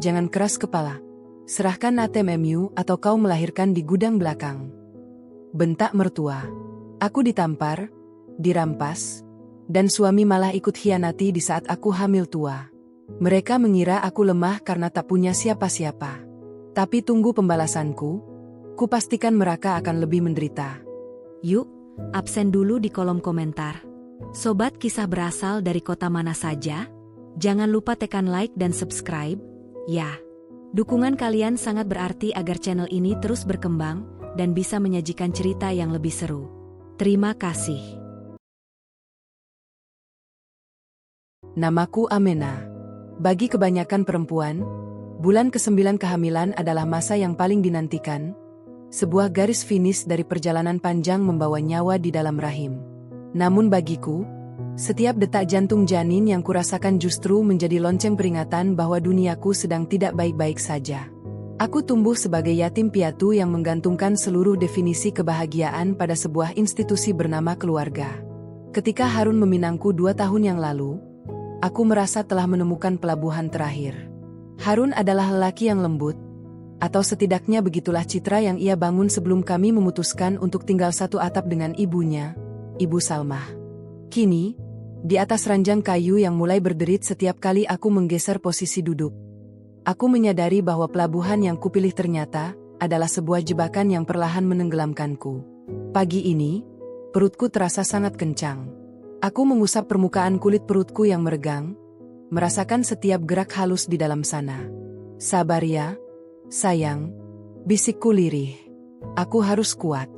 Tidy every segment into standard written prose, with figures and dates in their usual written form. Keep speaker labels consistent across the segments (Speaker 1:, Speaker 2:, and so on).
Speaker 1: Jangan keras kepala. Serahkan ATM-mu atau kau melahirkan di gudang belakang. Bentak mertua. Aku ditampar, dirampas, dan suami malah ikut hianati di saat aku hamil tua. Mereka mengira aku lemah karena tak punya siapa-siapa. Tapi tunggu pembalasanku, kupastikan mereka akan lebih menderita.
Speaker 2: Yuk, absen dulu di kolom komentar. Sobat kisah berasal dari kota mana saja? Jangan lupa tekan like dan subscribe, ya. Dukungan kalian sangat berarti agar channel ini terus berkembang dan bisa menyajikan cerita yang lebih seru. Terima kasih.
Speaker 1: Namaku Amena. Bagi kebanyakan perempuan, bulan ke-9 kehamilan adalah masa yang paling dinantikan, sebuah garis finish dari perjalanan panjang membawa nyawa di dalam rahim. Namun bagiku, setiap detak jantung janin yang kurasakan justru menjadi lonceng peringatan bahwa duniaku sedang tidak baik-baik saja. Aku tumbuh sebagai yatim piatu yang menggantungkan seluruh definisi kebahagiaan pada sebuah institusi bernama keluarga. Ketika Harun meminangku 2 tahun yang lalu, aku merasa telah menemukan pelabuhan terakhir. Harun adalah lelaki yang lembut, atau setidaknya begitulah citra yang ia bangun sebelum kami memutuskan untuk tinggal satu atap dengan ibunya, Ibu Salmah. Kini, di atas ranjang kayu yang mulai berderit setiap kali aku menggeser posisi duduk, aku menyadari bahwa pelabuhan yang kupilih ternyata adalah sebuah jebakan yang perlahan menenggelamkanku. Pagi ini, perutku terasa sangat kencang. Aku mengusap permukaan kulit perutku yang meregang, merasakan setiap gerak halus di dalam sana. Sabar ya, sayang, bisikku lirih. Aku harus kuat.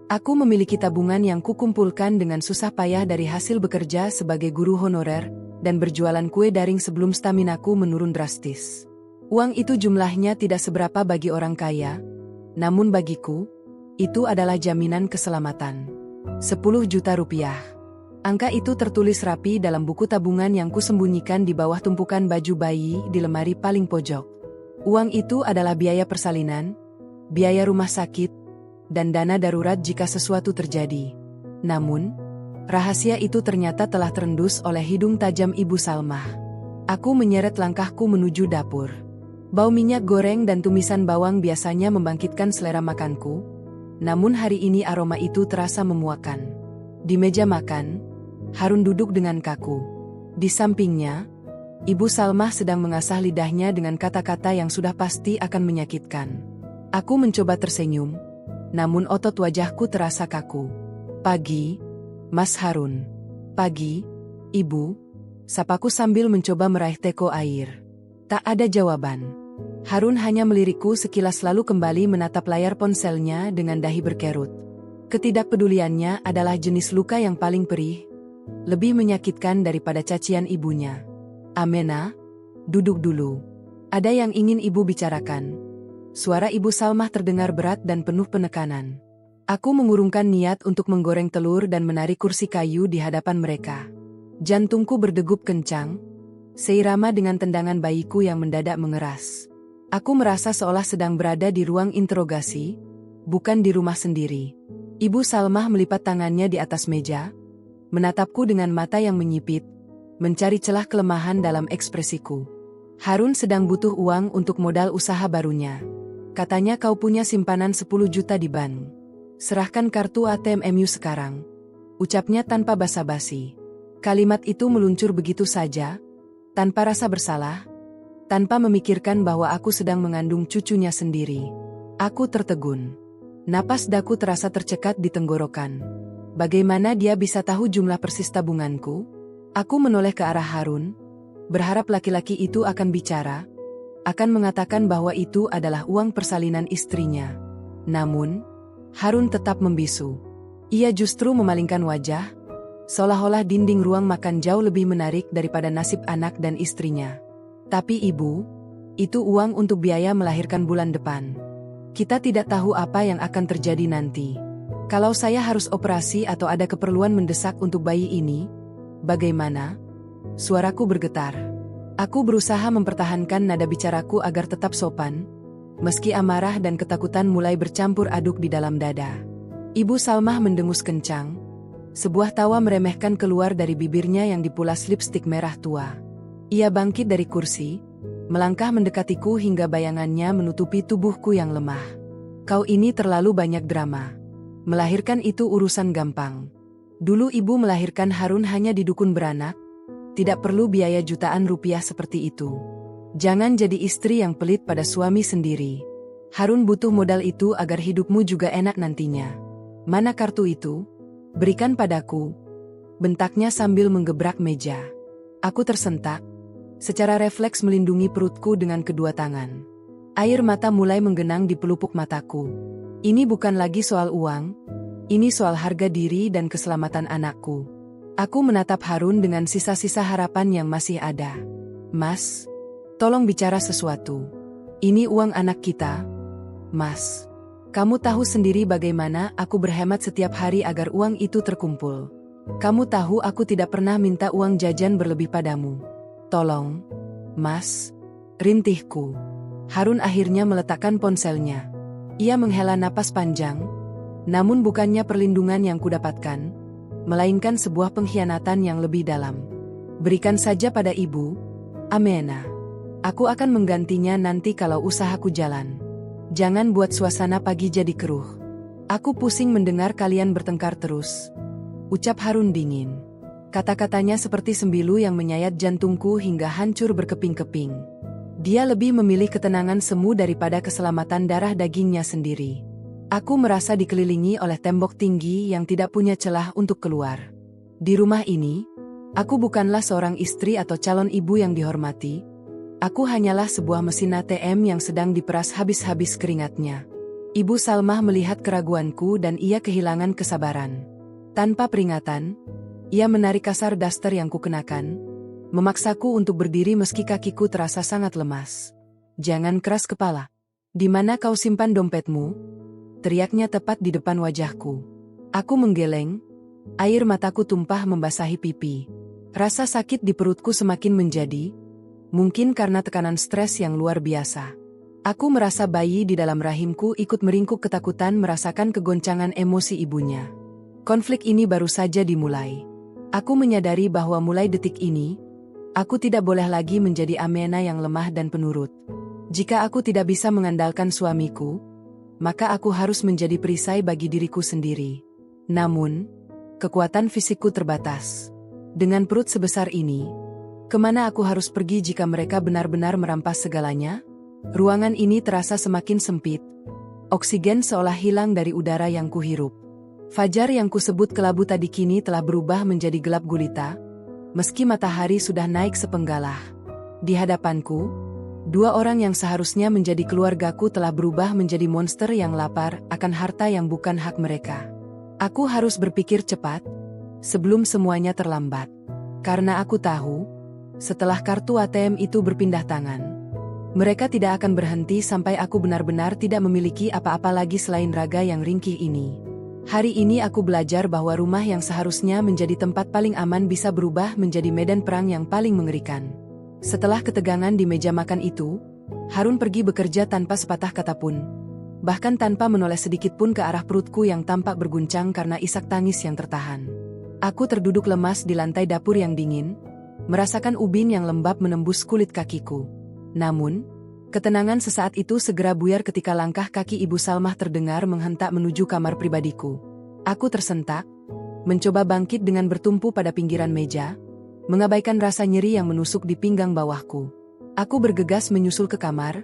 Speaker 1: Aku memiliki tabungan yang kukumpulkan dengan susah payah dari hasil bekerja sebagai guru honorer dan berjualan kue daring sebelum staminaku menurun drastis. Uang itu jumlahnya tidak seberapa bagi orang kaya, namun bagiku, itu adalah jaminan keselamatan. 10 juta rupiah. Angka itu tertulis rapi dalam buku tabungan yang kusembunyikan di bawah tumpukan baju bayi di lemari paling pojok. Uang itu adalah biaya persalinan, biaya rumah sakit, dan dana darurat jika sesuatu terjadi. Namun, rahasia itu ternyata telah terendus oleh hidung tajam Ibu Salmah. Aku menyeret langkahku menuju dapur. Bau minyak goreng dan tumisan bawang biasanya membangkitkan selera makanku, namun hari ini aroma itu terasa memuakkan. Di meja makan, Harun duduk dengan kaku. Di sampingnya, Ibu Salmah sedang mengasah lidahnya dengan kata-kata yang sudah pasti akan menyakitkan. Aku mencoba tersenyum, namun otot wajahku terasa kaku. Pagi, Mas Harun. Pagi, Ibu. Sapaku sambil mencoba meraih teko air. Tak ada jawaban. Harun hanya melirikku sekilas lalu kembali menatap layar ponselnya dengan dahi berkerut. Ketidakpeduliannya adalah jenis luka yang paling perih, lebih menyakitkan daripada cacian ibunya. Amena, duduk dulu. Ada yang ingin Ibu bicarakan. Suara Ibu Salmah terdengar berat dan penuh penekanan. Aku mengurungkan niat untuk menggoreng telur dan menarik kursi kayu di hadapan mereka. Jantungku berdegup kencang, seirama dengan tendangan bayiku yang mendadak mengeras. Aku merasa seolah sedang berada di ruang interogasi, bukan di rumah sendiri. Ibu Salmah melipat tangannya di atas meja, menatapku dengan mata yang menyipit, mencari celah kelemahan dalam ekspresiku. Harun sedang butuh uang untuk modal usaha barunya. Katanya kau punya simpanan 10 juta di bank. Serahkan kartu ATM-mu sekarang. Ucapnya tanpa basa-basi. Kalimat itu meluncur begitu saja, tanpa rasa bersalah, tanpa memikirkan bahwa aku sedang mengandung cucunya sendiri. Aku tertegun. Napas daku terasa tercekat di tenggorokan. Bagaimana dia bisa tahu jumlah persis tabunganku? Aku menoleh ke arah Harun, berharap laki-laki itu akan bicara, akan mengatakan bahwa itu adalah uang persalinan istrinya. Namun, Harun tetap membisu. Ia justru memalingkan wajah, seolah-olah dinding ruang makan jauh lebih menarik daripada nasib anak dan istrinya. Tapi Ibu, itu uang untuk biaya melahirkan bulan depan. Kita tidak tahu apa yang akan terjadi nanti. Kalau saya harus operasi atau ada keperluan mendesak untuk bayi ini, bagaimana? Suaraku bergetar. Aku berusaha mempertahankan nada bicaraku agar tetap sopan, meski amarah dan ketakutan mulai bercampur aduk di dalam dada. Ibu Salmah mendengus kencang. Sebuah tawa meremehkan keluar dari bibirnya yang dipulas lipstik merah tua. Ia bangkit dari kursi, melangkah mendekatiku hingga bayangannya menutupi tubuhku yang lemah. Kau ini terlalu banyak drama. Melahirkan itu urusan gampang. Dulu ibu melahirkan Harun hanya di dukun beranak. Tidak perlu biaya jutaan rupiah seperti itu. Jangan jadi istri yang pelit pada suami sendiri. Harun butuh modal itu agar hidupmu juga enak nantinya. Mana kartu itu? Berikan padaku. Bentaknya sambil menggebrak meja. Aku tersentak. Secara refleks melindungi perutku dengan kedua tangan. Air mata mulai menggenang di pelupuk mataku. Ini bukan lagi soal uang. Ini soal harga diri dan keselamatan anakku. Aku menatap Harun dengan sisa-sisa harapan yang masih ada. Mas, tolong bicara sesuatu. Ini uang anak kita. Mas, kamu tahu sendiri bagaimana aku berhemat setiap hari agar uang itu terkumpul. Kamu tahu aku tidak pernah minta uang jajan berlebih padamu. Tolong, Mas. Rintihku. Harun akhirnya meletakkan ponselnya. Ia menghela napas panjang. Namun bukannya perlindungan yang kudapatkan, melainkan sebuah pengkhianatan yang lebih dalam. Berikan saja pada ibu. Amena. Aku akan menggantinya nanti kalau usahaku jalan. Jangan buat suasana pagi jadi keruh. Aku pusing mendengar kalian bertengkar terus. Ucap Harun dingin. Kata-katanya seperti sembilu yang menyayat jantungku hingga hancur berkeping-keping. Dia lebih memilih ketenangan semu daripada keselamatan darah dagingnya sendiri. Aku merasa dikelilingi oleh tembok tinggi yang tidak punya celah untuk keluar. Di rumah ini, aku bukanlah seorang istri atau calon ibu yang dihormati. Aku hanyalah sebuah mesin ATM yang sedang diperas habis-habis keringatnya. Ibu Salmah melihat keraguanku dan ia kehilangan kesabaran. Tanpa peringatan, ia menarik kasar daster yang kukenakan, memaksaku untuk berdiri meski kakiku terasa sangat lemas. Jangan keras kepala. Di mana kau simpan dompetmu? Teriaknya tepat di depan wajahku. Aku menggeleng, air mataku tumpah membasahi pipi. Rasa sakit di perutku semakin menjadi, mungkin karena tekanan stres yang luar biasa. Aku merasa bayi di dalam rahimku ikut meringkuk ketakutan merasakan kegoncangan emosi ibunya. Konflik ini baru saja dimulai. Aku menyadari bahwa mulai detik ini, aku tidak boleh lagi menjadi Amena yang lemah dan penurut. Jika aku tidak bisa mengandalkan suamiku, maka aku harus menjadi perisai bagi diriku sendiri. Namun, kekuatan fisikku terbatas. Dengan perut sebesar ini, kemana aku harus pergi jika mereka benar-benar merampas segalanya? Ruangan ini terasa semakin sempit. Oksigen seolah hilang dari udara yang kuhirup. Fajar yang kusebut kelabu tadi kini telah berubah menjadi gelap gulita, meski matahari sudah naik sepenggalah. Di hadapanku, dua orang yang seharusnya menjadi keluargaku telah berubah menjadi monster yang lapar akan harta yang bukan hak mereka. Aku harus berpikir cepat, sebelum semuanya terlambat. Karena aku tahu, setelah kartu ATM itu berpindah tangan, mereka tidak akan berhenti sampai aku benar-benar tidak memiliki apa-apa lagi selain raga yang ringkih ini. Hari ini aku belajar bahwa rumah yang seharusnya menjadi tempat paling aman bisa berubah menjadi medan perang yang paling mengerikan. Setelah ketegangan di meja makan itu, Harun pergi bekerja tanpa sepatah kata pun. Bahkan tanpa menoleh sedikit pun ke arah perutku yang tampak berguncang karena isak tangis yang tertahan. Aku terduduk lemas di lantai dapur yang dingin, merasakan ubin yang lembab menembus kulit kakiku. Namun, ketenangan sesaat itu segera buyar ketika langkah kaki Ibu Salmah terdengar menghentak menuju kamar pribadiku. Aku tersentak, mencoba bangkit dengan bertumpu pada pinggiran meja, mengabaikan rasa nyeri yang menusuk di pinggang bawahku. Aku bergegas menyusul ke kamar,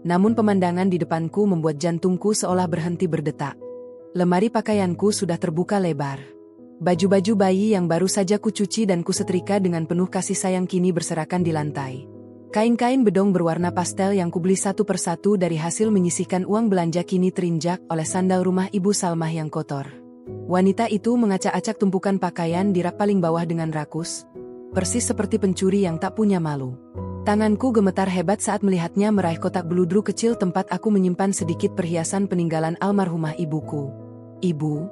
Speaker 1: namun pemandangan di depanku membuat jantungku seolah berhenti berdetak. Lemari pakaianku sudah terbuka lebar. Baju-baju bayi yang baru saja kucuci dan kusetrika dengan penuh kasih sayang kini berserakan di lantai. Kain-kain bedong berwarna pastel yang kubeli satu persatu dari hasil menyisihkan uang belanja kini terinjak oleh sandal rumah Ibu Salmah yang kotor. Wanita itu mengacak-acak tumpukan pakaian di rak paling bawah dengan rakus, persis seperti pencuri yang tak punya malu. Tanganku gemetar hebat saat melihatnya meraih kotak beludru kecil tempat aku menyimpan sedikit perhiasan peninggalan almarhumah ibuku. Ibu,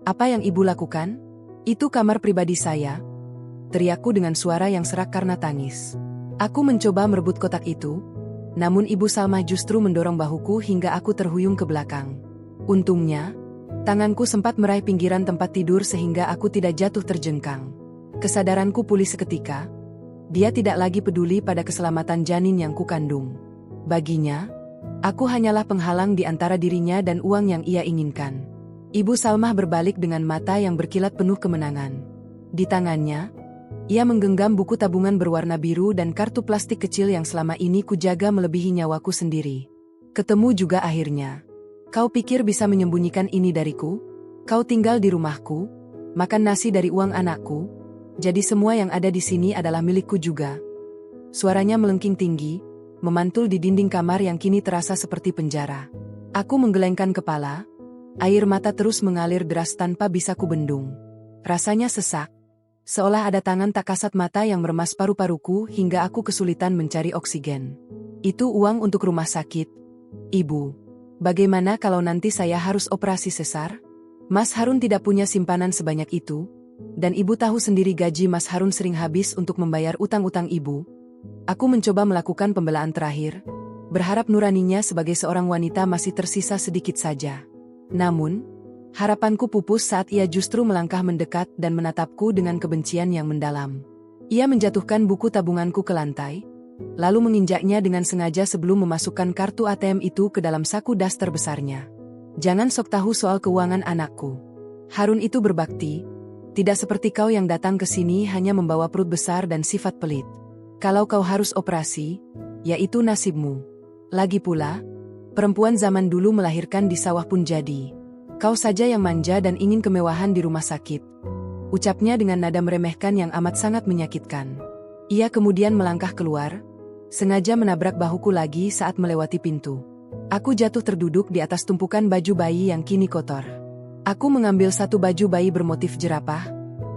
Speaker 1: apa yang ibu lakukan? Itu kamar pribadi saya, teriakku dengan suara yang serak karena tangis. Aku mencoba merebut kotak itu, namun Ibu Salmah justru mendorong bahuku hingga aku terhuyung ke belakang. Untungnya, tanganku sempat meraih pinggiran tempat tidur sehingga aku tidak jatuh terjengkang. Kesadaranku pulih seketika. Dia tidak lagi peduli pada keselamatan janin yang kukandung. Baginya, aku hanyalah penghalang di antara dirinya dan uang yang ia inginkan. Ibu Salmah berbalik dengan mata yang berkilat penuh kemenangan. Di tangannya, ia menggenggam buku tabungan berwarna biru dan kartu plastik kecil yang selama ini kujaga melebihi nyawaku sendiri. Ketemu juga akhirnya. Kau pikir bisa menyembunyikan ini dariku? Kau tinggal di rumahku, makan nasi dari uang anakku, jadi semua yang ada di sini adalah milikku juga. Suaranya melengking tinggi, memantul di dinding kamar yang kini terasa seperti penjara. Aku menggelengkan kepala, air mata terus mengalir deras tanpa bisa kubendung. Rasanya sesak, seolah ada tangan tak kasat mata yang meremas paru-paruku hingga aku kesulitan mencari oksigen. Itu uang untuk rumah sakit. Ibu, bagaimana kalau nanti saya harus operasi sesar? Mas Harun tidak punya simpanan sebanyak itu, dan ibu tahu sendiri gaji Mas Harun sering habis untuk membayar utang-utang ibu. Aku mencoba melakukan pembelaan terakhir, berharap nuraninya sebagai seorang wanita masih tersisa sedikit saja. Namun, harapanku pupus saat ia justru melangkah mendekat dan menatapku dengan kebencian yang mendalam. Ia menjatuhkan buku tabunganku ke lantai, lalu menginjaknya dengan sengaja sebelum memasukkan kartu ATM itu ke dalam saku daster besarnya. Jangan sok tahu soal keuangan anakku. Harun itu berbakti, tidak seperti kau yang datang ke sini hanya membawa perut besar dan sifat pelit. Kalau kau harus operasi, ya itu nasibmu. Lagi pula, perempuan zaman dulu melahirkan di sawah pun jadi. Kau saja yang manja dan ingin kemewahan di rumah sakit. Ucapnya dengan nada meremehkan yang amat sangat menyakitkan. Ia kemudian melangkah keluar, sengaja menabrak bahuku lagi saat melewati pintu. Aku jatuh terduduk di atas tumpukan baju bayi yang kini kotor. Aku mengambil satu baju bayi bermotif jerapah,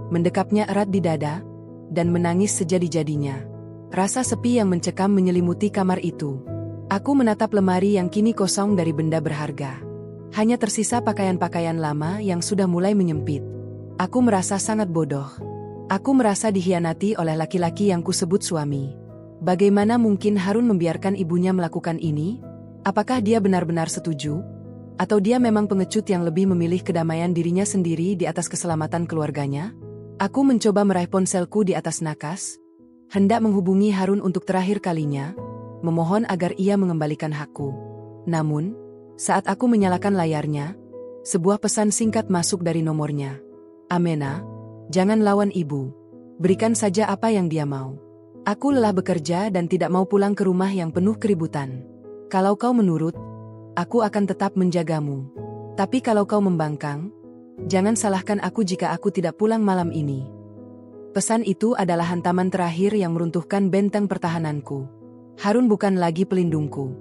Speaker 1: mendekapnya erat di dada, dan menangis sejadi-jadinya. Rasa sepi yang mencekam menyelimuti kamar itu. Aku menatap lemari yang kini kosong dari benda berharga. Hanya tersisa pakaian-pakaian lama yang sudah mulai menyempit. Aku merasa sangat bodoh. Aku merasa dikhianati oleh laki-laki yang kusebut suami. Bagaimana mungkin Harun membiarkan ibunya melakukan ini? Apakah dia benar-benar setuju? Atau dia memang pengecut yang lebih memilih kedamaian dirinya sendiri di atas keselamatan keluarganya? Aku mencoba meraih ponselku di atas nakas, hendak menghubungi Harun untuk terakhir kalinya, memohon agar ia mengembalikan hakku. Namun, saat aku menyalakan layarnya, sebuah pesan singkat masuk dari nomornya. Amena, jangan lawan ibu. Berikan saja apa yang dia mau. Aku lelah bekerja dan tidak mau pulang ke rumah yang penuh keributan. Kalau kau menurut, aku akan tetap menjagamu. Tapi kalau kau membangkang, jangan salahkan aku jika aku tidak pulang malam ini. Pesan itu adalah hantaman terakhir yang meruntuhkan benteng pertahananku. Harun bukan lagi pelindungku.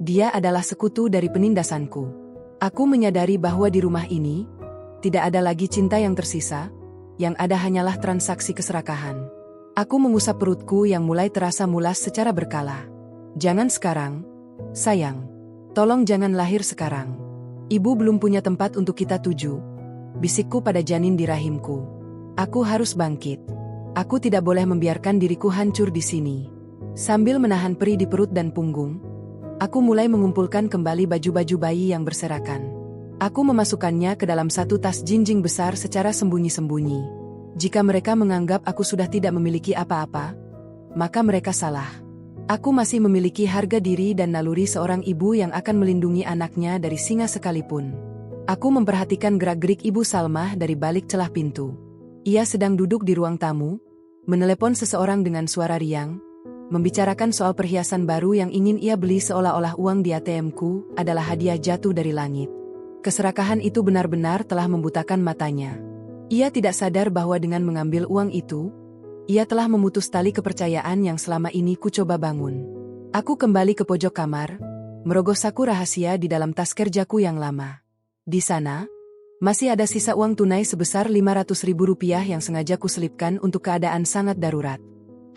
Speaker 1: Dia adalah sekutu dari penindasanku. Aku menyadari bahwa di rumah ini, tidak ada lagi cinta yang tersisa, yang ada hanyalah transaksi keserakahan. Aku mengusap perutku yang mulai terasa mulas secara berkala. Jangan sekarang, sayang. Tolong jangan lahir sekarang. Ibu belum punya tempat untuk kita tuju. Bisikku pada janin di rahimku. Aku harus bangkit. Aku tidak boleh membiarkan diriku hancur di sini. Sambil menahan perih di perut dan punggung, aku mulai mengumpulkan kembali baju-baju bayi yang berserakan. Aku memasukkannya ke dalam satu tas jinjing besar secara sembunyi-sembunyi. Jika mereka menganggap aku sudah tidak memiliki apa-apa, maka mereka salah. Aku masih memiliki harga diri dan naluri seorang ibu yang akan melindungi anaknya dari singa sekalipun. Aku memperhatikan gerak-gerik Ibu Salmah dari balik celah pintu. Ia sedang duduk di ruang tamu, menelepon seseorang dengan suara riang, membicarakan soal perhiasan baru yang ingin ia beli seolah-olah uang di ATM-ku adalah hadiah jatuh dari langit. Keserakahan itu benar-benar telah membutakan matanya. Ia tidak sadar bahwa dengan mengambil uang itu, ia telah memutus tali kepercayaan yang selama ini ku coba bangun. Aku kembali ke pojok kamar, merogoh saku rahasia di dalam tas kerjaku yang lama. Di sana, masih ada sisa uang tunai sebesar Rp500.000 yang sengaja kuselipkan untuk keadaan sangat darurat.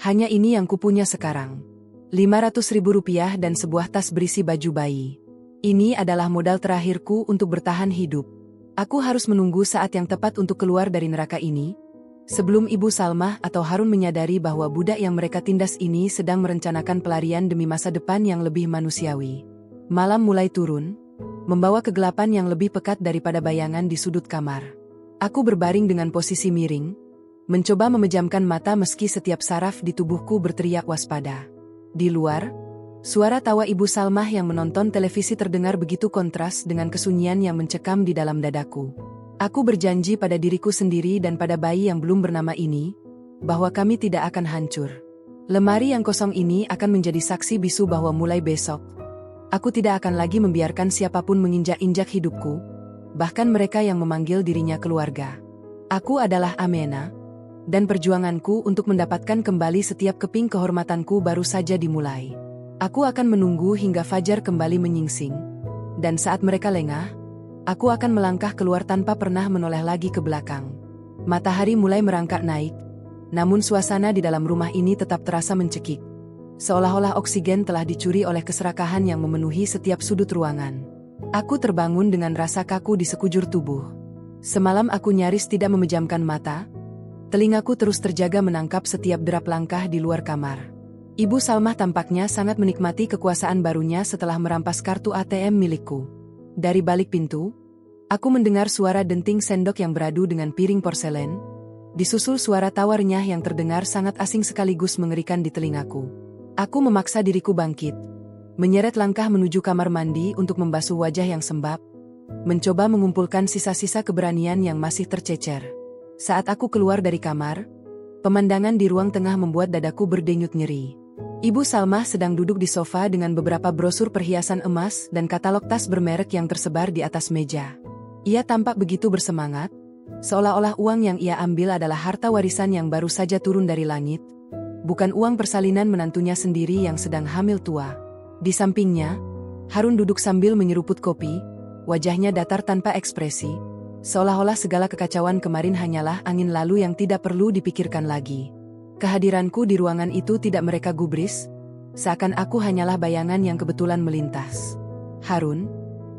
Speaker 1: Hanya ini yang kupunya sekarang. Rp500.000 dan sebuah tas berisi baju bayi. Ini adalah modal terakhirku untuk bertahan hidup. Aku harus menunggu saat yang tepat untuk keluar dari neraka ini, sebelum Ibu Salmah atau Harun menyadari bahwa budak yang mereka tindas ini sedang merencanakan pelarian demi masa depan yang lebih manusiawi. Malam mulai turun, membawa kegelapan yang lebih pekat daripada bayangan di sudut kamar. Aku berbaring dengan posisi miring, Mencoba memejamkan mata meski setiap saraf di tubuhku berteriak waspada. Di luar, suara tawa Ibu Salmah yang menonton televisi terdengar begitu kontras dengan kesunyian yang mencekam di dalam dadaku. Aku berjanji pada diriku sendiri dan pada bayi yang belum bernama ini, bahwa kami tidak akan hancur. Lemari yang kosong ini akan menjadi saksi bisu bahwa mulai besok, aku tidak akan lagi membiarkan siapapun menginjak-injak hidupku, bahkan mereka yang memanggil dirinya keluarga. Aku adalah Amena, dan perjuanganku untuk mendapatkan kembali setiap keping kehormatanku baru saja dimulai. Aku akan menunggu hingga fajar kembali menyingsing, dan saat mereka lengah, aku akan melangkah keluar tanpa pernah menoleh lagi ke belakang. Matahari mulai merangkak naik, namun suasana di dalam rumah ini tetap terasa mencekik. Seolah-olah oksigen telah dicuri oleh keserakahan yang memenuhi setiap sudut ruangan. Aku terbangun dengan rasa kaku di sekujur tubuh. Semalam aku nyaris tidak memejamkan mata. Telingaku terus terjaga menangkap setiap derap langkah di luar kamar. Ibu Salmah tampaknya sangat menikmati kekuasaan barunya setelah merampas kartu ATM milikku. Dari balik pintu, aku mendengar suara denting sendok yang beradu dengan piring porselen, disusul suara tawa renyah yang terdengar sangat asing sekaligus mengerikan di telingaku. Aku memaksa diriku bangkit, menyeret langkah menuju kamar mandi untuk membasuh wajah yang sembab, mencoba mengumpulkan sisa-sisa keberanian yang masih tercecer. Saat aku keluar dari kamar, pemandangan di ruang tengah membuat dadaku berdenyut nyeri. Ibu Salmah sedang duduk di sofa dengan beberapa brosur perhiasan emas dan katalog tas bermerek yang tersebar di atas meja. Ia tampak begitu bersemangat, seolah-olah uang yang ia ambil adalah harta warisan yang baru saja turun dari langit, bukan uang persalinan menantunya sendiri yang sedang hamil tua. Di sampingnya, Harun duduk sambil menyeruput kopi, wajahnya datar tanpa ekspresi, seolah-olah segala kekacauan kemarin hanyalah angin lalu yang tidak perlu dipikirkan lagi. Kehadiranku di ruangan itu tidak mereka gubris, seakan aku hanyalah bayangan yang kebetulan melintas. Harun,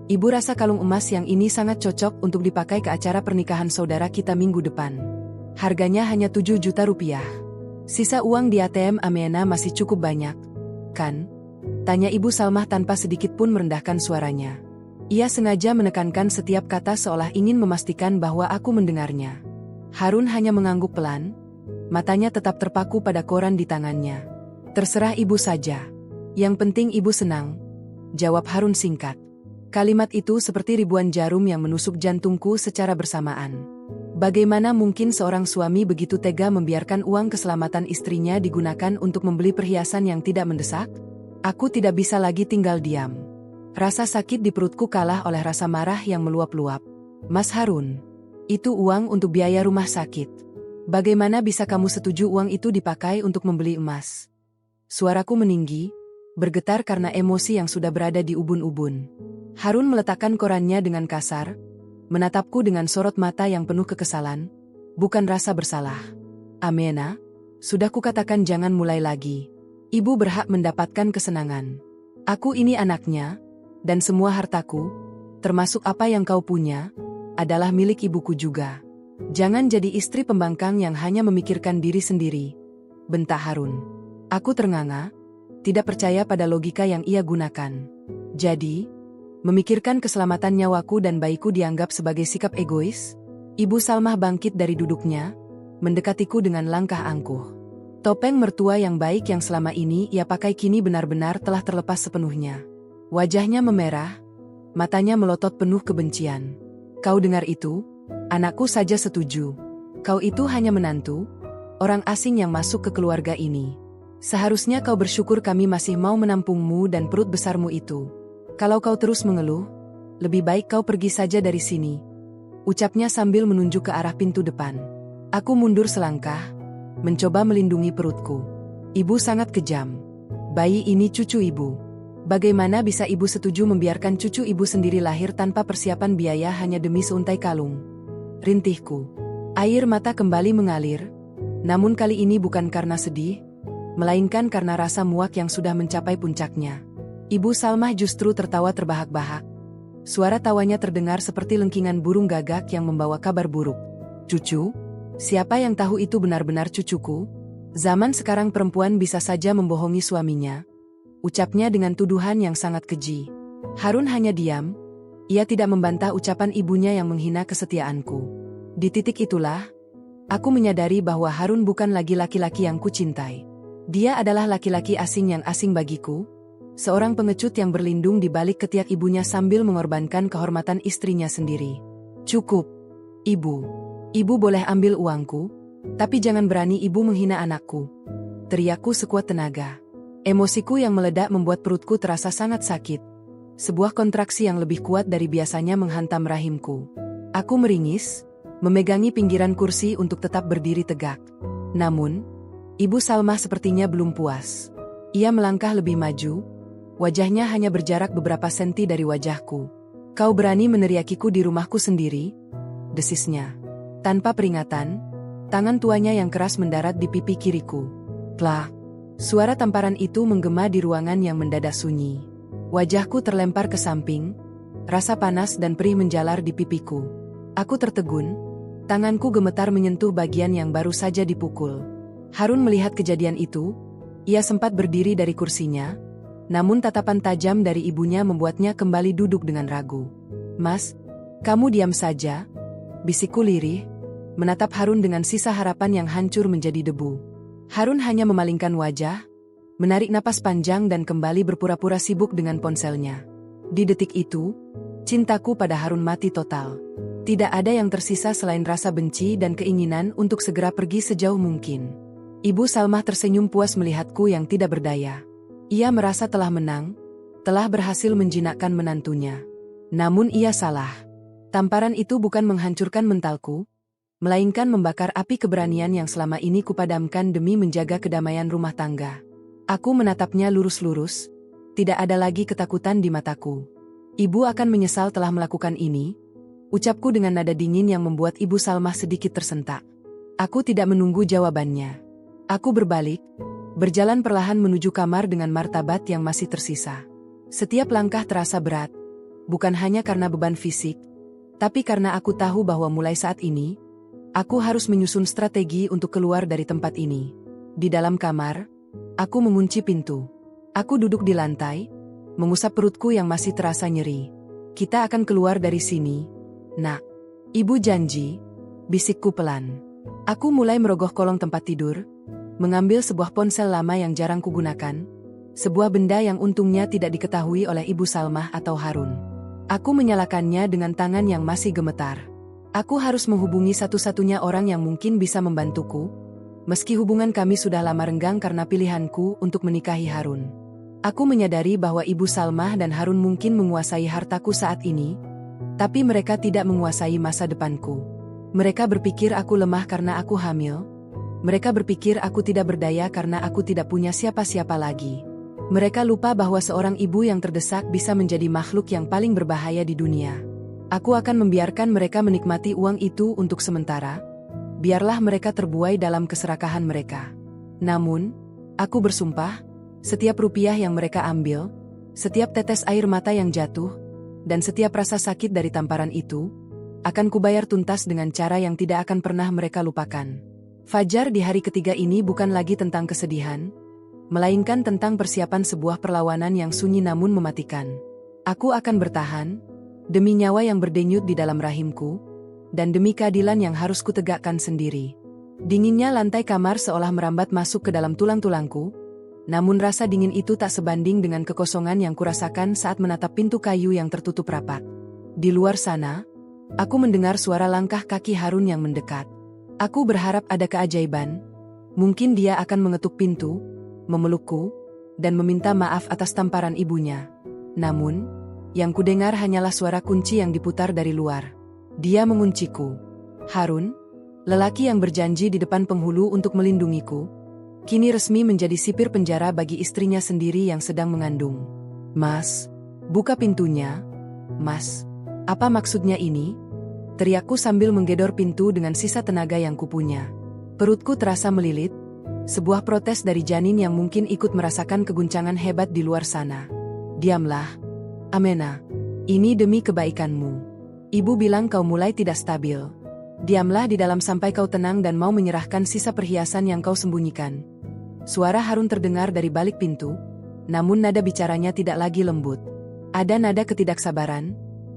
Speaker 1: ibu rasa kalung emas yang ini sangat cocok untuk dipakai ke acara pernikahan saudara kita minggu depan. Harganya hanya 7 juta rupiah. Sisa uang di ATM Amena masih cukup banyak, kan? Tanya Ibu Salmah tanpa sedikit pun merendahkan suaranya. Ia sengaja menekankan setiap kata seolah ingin memastikan bahwa aku mendengarnya. Harun hanya mengangguk pelan, matanya tetap terpaku pada koran di tangannya. Terserah ibu saja. Yang penting ibu senang, jawab Harun singkat. Kalimat itu seperti ribuan jarum yang menusuk jantungku secara bersamaan. Bagaimana mungkin seorang suami begitu tega membiarkan uang keselamatan istrinya digunakan untuk membeli perhiasan yang tidak mendesak? Aku tidak bisa lagi tinggal diam. Rasa sakit di perutku kalah oleh rasa marah yang meluap-luap. Mas Harun, itu uang untuk biaya rumah sakit. Bagaimana bisa kamu setuju uang itu dipakai untuk membeli emas? Suaraku meninggi, bergetar karena emosi yang sudah berada di ubun-ubun. Harun meletakkan korannya dengan kasar, menatapku dengan sorot mata yang penuh kekesalan, bukan rasa bersalah. Amena, sudah kukatakan jangan mulai lagi. Ibu berhak mendapatkan kesenangan. Aku ini anaknya, dan semua hartaku, termasuk apa yang kau punya, adalah milik ibuku juga. Jangan jadi istri pembangkang yang hanya memikirkan diri sendiri, bentak Harun. Aku ternganga, tidak percaya pada logika yang ia gunakan. Jadi, memikirkan keselamatan nyawaku dan bayiku dianggap sebagai sikap egois? Ibu Salmah bangkit dari duduknya, mendekatiku dengan langkah angkuh. Topeng mertua yang baik yang selama ini ia pakai kini benar-benar telah terlepas sepenuhnya. Wajahnya memerah, matanya melotot penuh kebencian. Kau dengar itu? Anakku saja setuju. Kau itu hanya menantu, orang asing yang masuk ke keluarga ini. Seharusnya kau bersyukur kami masih mau menampungmu dan perut besarmu itu. Kalau kau terus mengeluh, lebih baik kau pergi saja dari sini. Ucapnya sambil menunjuk ke arah pintu depan. Aku mundur selangkah, mencoba melindungi perutku. Ibu sangat kejam. Bayi ini cucu ibu. Bagaimana bisa ibu setuju membiarkan cucu ibu sendiri lahir tanpa persiapan biaya hanya demi seuntai kalung? Rintihku. Air mata kembali mengalir, namun kali ini bukan karena sedih, melainkan karena rasa muak yang sudah mencapai puncaknya. Ibu Salmah justru tertawa terbahak-bahak. Suara tawanya terdengar seperti lengkingan burung gagak yang membawa kabar buruk. Cucu? Siapa yang tahu itu benar-benar cucuku? Zaman sekarang perempuan bisa saja membohongi suaminya, ucapnya dengan tuduhan yang sangat keji. Harun hanya diam, ia tidak membantah ucapan ibunya yang menghina kesetiaanku. Di titik itulah, Aku menyadari bahwa Harun bukan lagi laki-laki yang kucintai. Dia adalah laki-laki asing yang asing bagiku, seorang pengecut yang berlindung di balik ketiak ibunya sambil mengorbankan kehormatan istrinya sendiri. Cukup, Ibu. Ibu boleh ambil uangku, tapi jangan berani Ibu menghina anakku. Teriakku sekuat tenaga. Emosiku yang meledak membuat perutku terasa sangat sakit. Sebuah kontraksi yang lebih kuat dari biasanya menghantam rahimku. Aku meringis, memegangi pinggiran kursi untuk tetap berdiri tegak. Namun, Ibu Salmah sepertinya belum puas. Ia melangkah lebih maju, wajahnya hanya berjarak beberapa senti dari wajahku. Kau berani meneriakiku di rumahku sendiri? Desisnya. Tanpa peringatan, tangan tuanya yang keras mendarat di pipi kiriku. Plak. Suara tamparan itu menggema di ruangan yang mendadak sunyi. Wajahku terlempar ke samping, rasa panas dan perih menjalar di pipiku. Aku tertegun, tanganku gemetar menyentuh bagian yang baru saja dipukul. Harun melihat kejadian itu, ia sempat berdiri dari kursinya, namun tatapan tajam dari ibunya membuatnya kembali duduk dengan ragu. Mas, kamu diam saja, bisikku lirih, menatap Harun dengan sisa harapan yang hancur menjadi debu. Harun hanya memalingkan wajah, menarik napas panjang dan kembali berpura-pura sibuk dengan ponselnya. Di detik itu, cintaku pada Harun mati total. Tidak ada yang tersisa selain rasa benci dan keinginan untuk segera pergi sejauh mungkin. Ibu Salmah tersenyum puas melihatku yang tidak berdaya. Ia merasa telah menang, telah berhasil menjinakkan menantunya. Namun ia salah. Tamparan itu bukan menghancurkan mentalku, melainkan membakar api keberanian yang selama ini kupadamkan demi menjaga kedamaian rumah tangga. Aku menatapnya lurus-lurus, tidak ada lagi ketakutan di mataku. Ibu akan menyesal telah melakukan ini, ucapku dengan nada dingin yang membuat Ibu Salmah sedikit tersentak. Aku tidak menunggu jawabannya. Aku berbalik, berjalan perlahan menuju kamar dengan martabat yang masih tersisa. Setiap langkah terasa berat, bukan hanya karena beban fisik, tapi karena aku tahu bahwa mulai saat ini, aku harus menyusun strategi untuk keluar dari tempat ini. Di dalam kamar, aku mengunci pintu. Aku duduk di lantai, mengusap perutku yang masih terasa nyeri. Kita akan keluar dari sini, Nak. Ibu janji, bisikku pelan. Aku mulai merogoh kolong tempat tidur, mengambil sebuah ponsel lama yang jarang kugunakan, sebuah benda yang untungnya tidak diketahui oleh Ibu Salmah atau Harun. Aku menyalakannya dengan tangan yang masih gemetar. Aku harus menghubungi satu-satunya orang yang mungkin bisa membantuku, meski hubungan kami sudah lama renggang karena pilihanku untuk menikahi Harun. Aku menyadari bahwa Ibu Salmah dan Harun mungkin menguasai hartaku saat ini, tapi mereka tidak menguasai masa depanku. Mereka berpikir aku lemah karena aku hamil. Mereka berpikir aku tidak berdaya karena aku tidak punya siapa-siapa lagi. Mereka lupa bahwa seorang ibu yang terdesak bisa menjadi makhluk yang paling berbahaya di dunia. Aku akan membiarkan mereka menikmati uang itu untuk sementara. Biarlah mereka terbuai dalam keserakahan mereka. Namun, aku bersumpah, setiap rupiah yang mereka ambil, setiap tetes air mata yang jatuh, dan setiap rasa sakit dari tamparan itu, akan kubayar tuntas dengan cara yang tidak akan pernah mereka lupakan. Fajar di hari ketiga ini bukan lagi tentang kesedihan, melainkan tentang persiapan sebuah perlawanan yang sunyi namun mematikan. Aku akan bertahan, demi nyawa yang berdenyut di dalam rahimku, dan demi keadilan yang harus kutegakkan sendiri. Dinginnya lantai kamar seolah merambat masuk ke dalam tulang-tulangku, namun rasa dingin itu tak sebanding dengan kekosongan yang kurasakan saat menatap pintu kayu yang tertutup rapat. Di luar sana, aku mendengar suara langkah kaki Harun yang mendekat. Aku berharap ada keajaiban. Mungkin dia akan mengetuk pintu, memelukku, dan meminta maaf atas tamparan ibunya. Namun, yang kudengar hanyalah suara kunci yang diputar dari luar. Dia mengunciku. Harun, lelaki yang berjanji di depan penghulu untuk melindungiku, kini resmi menjadi sipir penjara bagi istrinya sendiri yang sedang mengandung. Mas, buka pintunya. Mas, apa maksudnya ini? Teriakku sambil menggedor pintu dengan sisa tenaga yang kupunya. Perutku terasa melilit, sebuah protes dari janin yang mungkin ikut merasakan keguncangan hebat di luar sana. Diamlah, Amena. Ini demi kebaikanmu. Ibu bilang kau mulai tidak stabil. Diamlah di dalam sampai kau tenang dan mau menyerahkan sisa perhiasan yang kau sembunyikan. Suara Harun terdengar dari balik pintu, namun nada bicaranya tidak lagi lembut. Ada nada ketidaksabaran,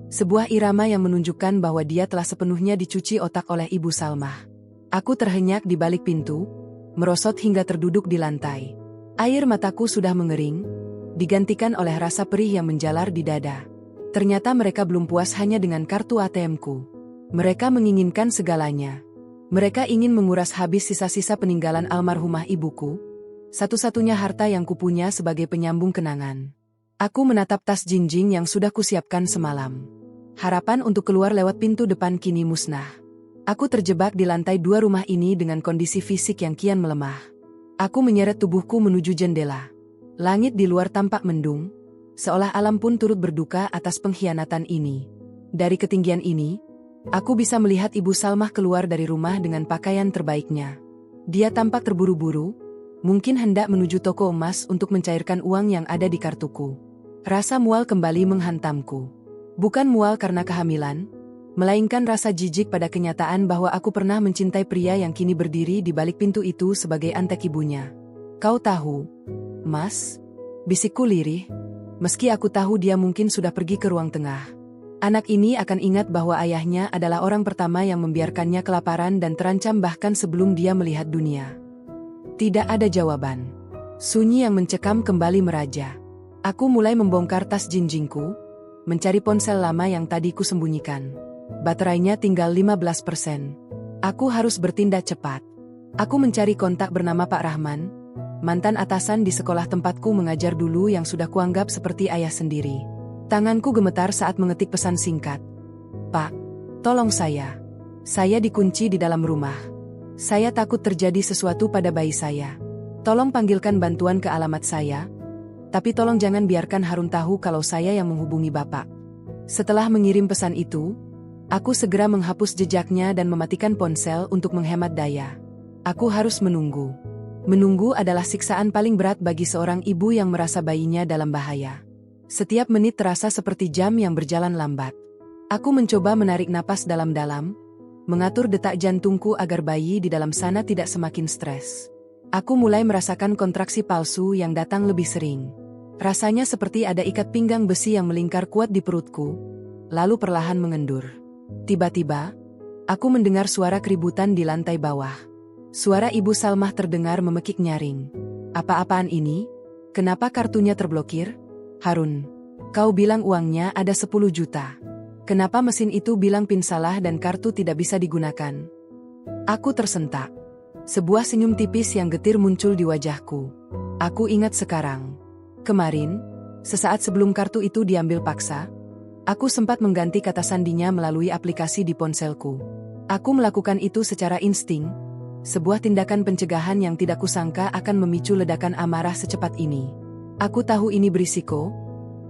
Speaker 1: sebuah irama yang menunjukkan bahwa dia telah sepenuhnya dicuci otak oleh Ibu Salmah. Aku terhenyak di balik pintu, merosot hingga terduduk di lantai. Air mataku sudah mengering, digantikan oleh rasa perih yang menjalar di dada. Ternyata mereka belum puas hanya dengan kartu ATM-ku. Mereka menginginkan segalanya. Mereka ingin menguras habis sisa-sisa peninggalan almarhumah ibuku, satu-satunya harta yang kupunya sebagai penyambung kenangan. Aku menatap tas jinjing yang sudah kusiapkan semalam. Harapan untuk keluar lewat pintu depan kini musnah. Aku terjebak di lantai 2 rumah ini dengan kondisi fisik yang kian melemah. Aku menyeret tubuhku menuju jendela. Langit di luar tampak mendung, seolah alam pun turut berduka atas pengkhianatan ini. Dari ketinggian ini, aku bisa melihat Ibu Salmah keluar dari rumah dengan pakaian terbaiknya. Dia tampak terburu-buru, mungkin hendak menuju toko emas untuk mencairkan uang yang ada di kartuku. Rasa mual kembali menghantamku. Bukan mual karena kehamilan, melainkan rasa jijik pada kenyataan bahwa aku pernah mencintai pria yang kini berdiri di balik pintu itu sebagai antek ibunya. Kau tahu, Mas? Bisikku lirih, meski aku tahu dia mungkin sudah pergi ke ruang tengah. Anak ini akan ingat bahwa ayahnya adalah orang pertama yang membiarkannya kelaparan dan terancam bahkan sebelum dia melihat dunia. Tidak ada jawaban. Sunyi yang mencekam kembali meraja. Aku mulai membongkar tas jinjingku, mencari ponsel lama yang tadi ku sembunyikan. Baterainya tinggal 15%. Aku harus bertindak cepat. Aku mencari kontak bernama Pak Rahman, mantan atasan di sekolah tempatku mengajar dulu yang sudah kuanggap seperti ayah sendiri. Tanganku gemetar saat mengetik pesan singkat. Pak, tolong saya. Saya dikunci di dalam rumah. Saya takut terjadi sesuatu pada bayi saya. Tolong panggilkan bantuan ke alamat saya. Tapi tolong jangan biarkan Harun tahu kalau saya yang menghubungi Bapak. Setelah mengirim pesan itu, aku segera menghapus jejaknya dan mematikan ponsel untuk menghemat daya. Aku harus menunggu. Menunggu adalah siksaan paling berat bagi seorang ibu yang merasa bayinya dalam bahaya. Setiap menit terasa seperti jam yang berjalan lambat. Aku mencoba menarik napas dalam-dalam, mengatur detak jantungku agar bayi di dalam sana tidak semakin stres. Aku mulai merasakan kontraksi palsu yang datang lebih sering. Rasanya seperti ada ikat pinggang besi yang melingkar kuat di perutku, lalu perlahan mengendur. Tiba-tiba, aku mendengar suara keributan di lantai bawah. Suara Ibu Salmah terdengar memekik nyaring. Apa-apaan ini? Kenapa kartunya terblokir? Harun, kau bilang uangnya ada 10 juta. Kenapa mesin itu bilang PIN salah dan kartu tidak bisa digunakan? Aku tersentak. Sebuah senyum tipis yang getir muncul di wajahku. Aku ingat sekarang. Kemarin, sesaat sebelum kartu itu diambil paksa, aku sempat mengganti kata sandinya melalui aplikasi di ponselku. Aku melakukan itu secara insting, sebuah tindakan pencegahan yang tidak kusangka akan memicu ledakan amarah secepat ini. Aku tahu ini berisiko,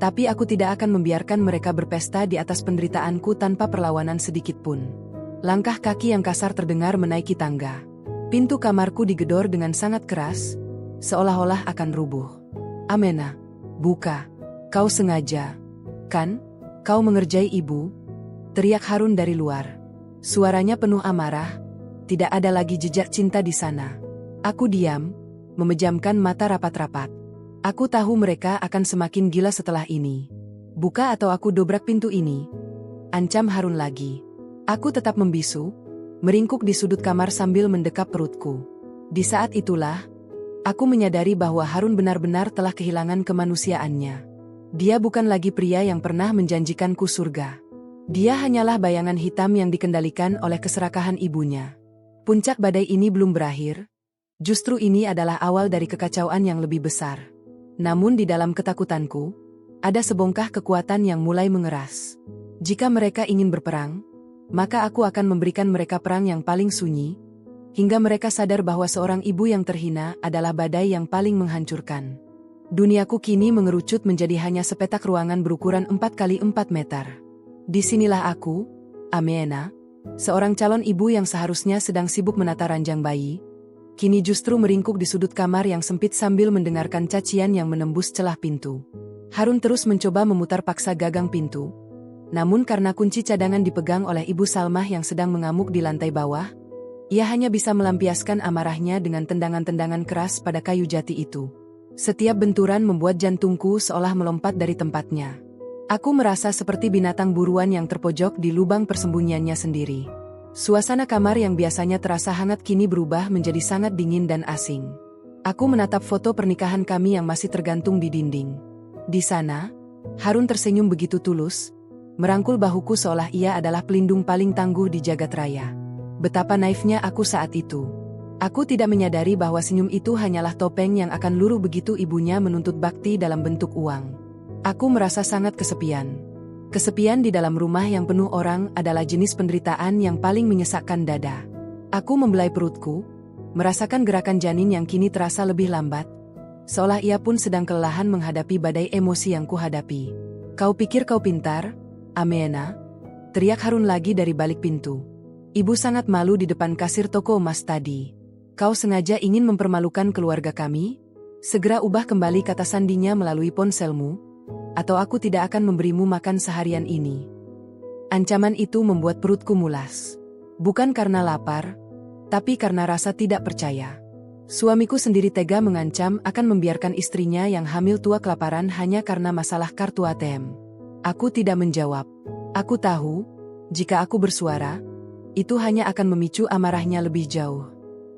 Speaker 1: tapi aku tidak akan membiarkan mereka berpesta di atas penderitaanku tanpa perlawanan sedikit pun. Langkah kaki yang kasar terdengar menaiki tangga. Pintu kamarku digedor dengan sangat keras, seolah-olah akan rubuh. Amena, buka. Kau sengaja, kan? Kau mengerjai ibu? Teriak Harun dari luar. Suaranya penuh amarah, tidak ada lagi jejak cinta di sana. Aku diam, memejamkan mata rapat-rapat. Aku tahu mereka akan semakin gila setelah ini. Buka atau aku dobrak pintu ini. Ancam Harun lagi. Aku tetap membisu, meringkuk di sudut kamar sambil mendekap perutku. Di saat itulah, aku menyadari bahwa Harun benar-benar telah kehilangan kemanusiaannya. Dia bukan lagi pria yang pernah menjanjikanku surga. Dia hanyalah bayangan hitam yang dikendalikan oleh keserakahan ibunya. Puncak badai ini belum berakhir. Justru ini adalah awal dari kekacauan yang lebih besar. Namun di dalam ketakutanku, ada sebongkah kekuatan yang mulai mengeras. Jika mereka ingin berperang, maka aku akan memberikan mereka perang yang paling sunyi, hingga mereka sadar bahwa seorang ibu yang terhina adalah badai yang paling menghancurkan. Duniaku kini mengerucut menjadi hanya sepetak ruangan berukuran 4x4 meter. Disinilah aku, Amena, seorang calon ibu yang seharusnya sedang sibuk menata ranjang bayi, kini justru meringkuk di sudut kamar yang sempit sambil mendengarkan cacian yang menembus celah pintu. Harun terus mencoba memutar paksa gagang pintu. Namun karena kunci cadangan dipegang oleh Ibu Salmah yang sedang mengamuk di lantai bawah, ia hanya bisa melampiaskan amarahnya dengan tendangan-tendangan keras pada kayu jati itu. Setiap benturan membuat jantungku seolah melompat dari tempatnya. Aku merasa seperti binatang buruan yang terpojok di lubang persembunyiannya sendiri. Suasana kamar yang biasanya terasa hangat kini berubah menjadi sangat dingin dan asing. Aku menatap foto pernikahan kami yang masih tergantung di dinding. Di sana, Harun tersenyum begitu tulus, merangkul bahuku seolah ia adalah pelindung paling tangguh di jagat raya. Betapa naifnya aku saat itu. Aku tidak menyadari bahwa senyum itu hanyalah topeng yang akan luruh begitu ibunya menuntut bakti dalam bentuk uang. Aku merasa sangat kesepian. Kesepian di dalam rumah yang penuh orang adalah jenis penderitaan yang paling menyesakkan dada. Aku membelai perutku, merasakan gerakan janin yang kini terasa lebih lambat, seolah ia pun sedang kelelahan menghadapi badai emosi yang kuhadapi. Kau pikir kau pintar, Ameena? Teriak Harun lagi dari balik pintu. Ibu sangat malu di depan kasir toko emas tadi. Kau sengaja ingin mempermalukan keluarga kami? Segera ubah kembali kata sandinya melalui ponselmu, atau aku tidak akan memberimu makan seharian ini. Ancaman itu membuat perutku mulas. Bukan karena lapar, tapi karena rasa tidak percaya. Suamiku sendiri tega mengancam akan membiarkan istrinya yang hamil tua kelaparan hanya karena masalah kartu ATM. Aku tidak menjawab. Aku tahu, jika aku bersuara, itu hanya akan memicu amarahnya lebih jauh.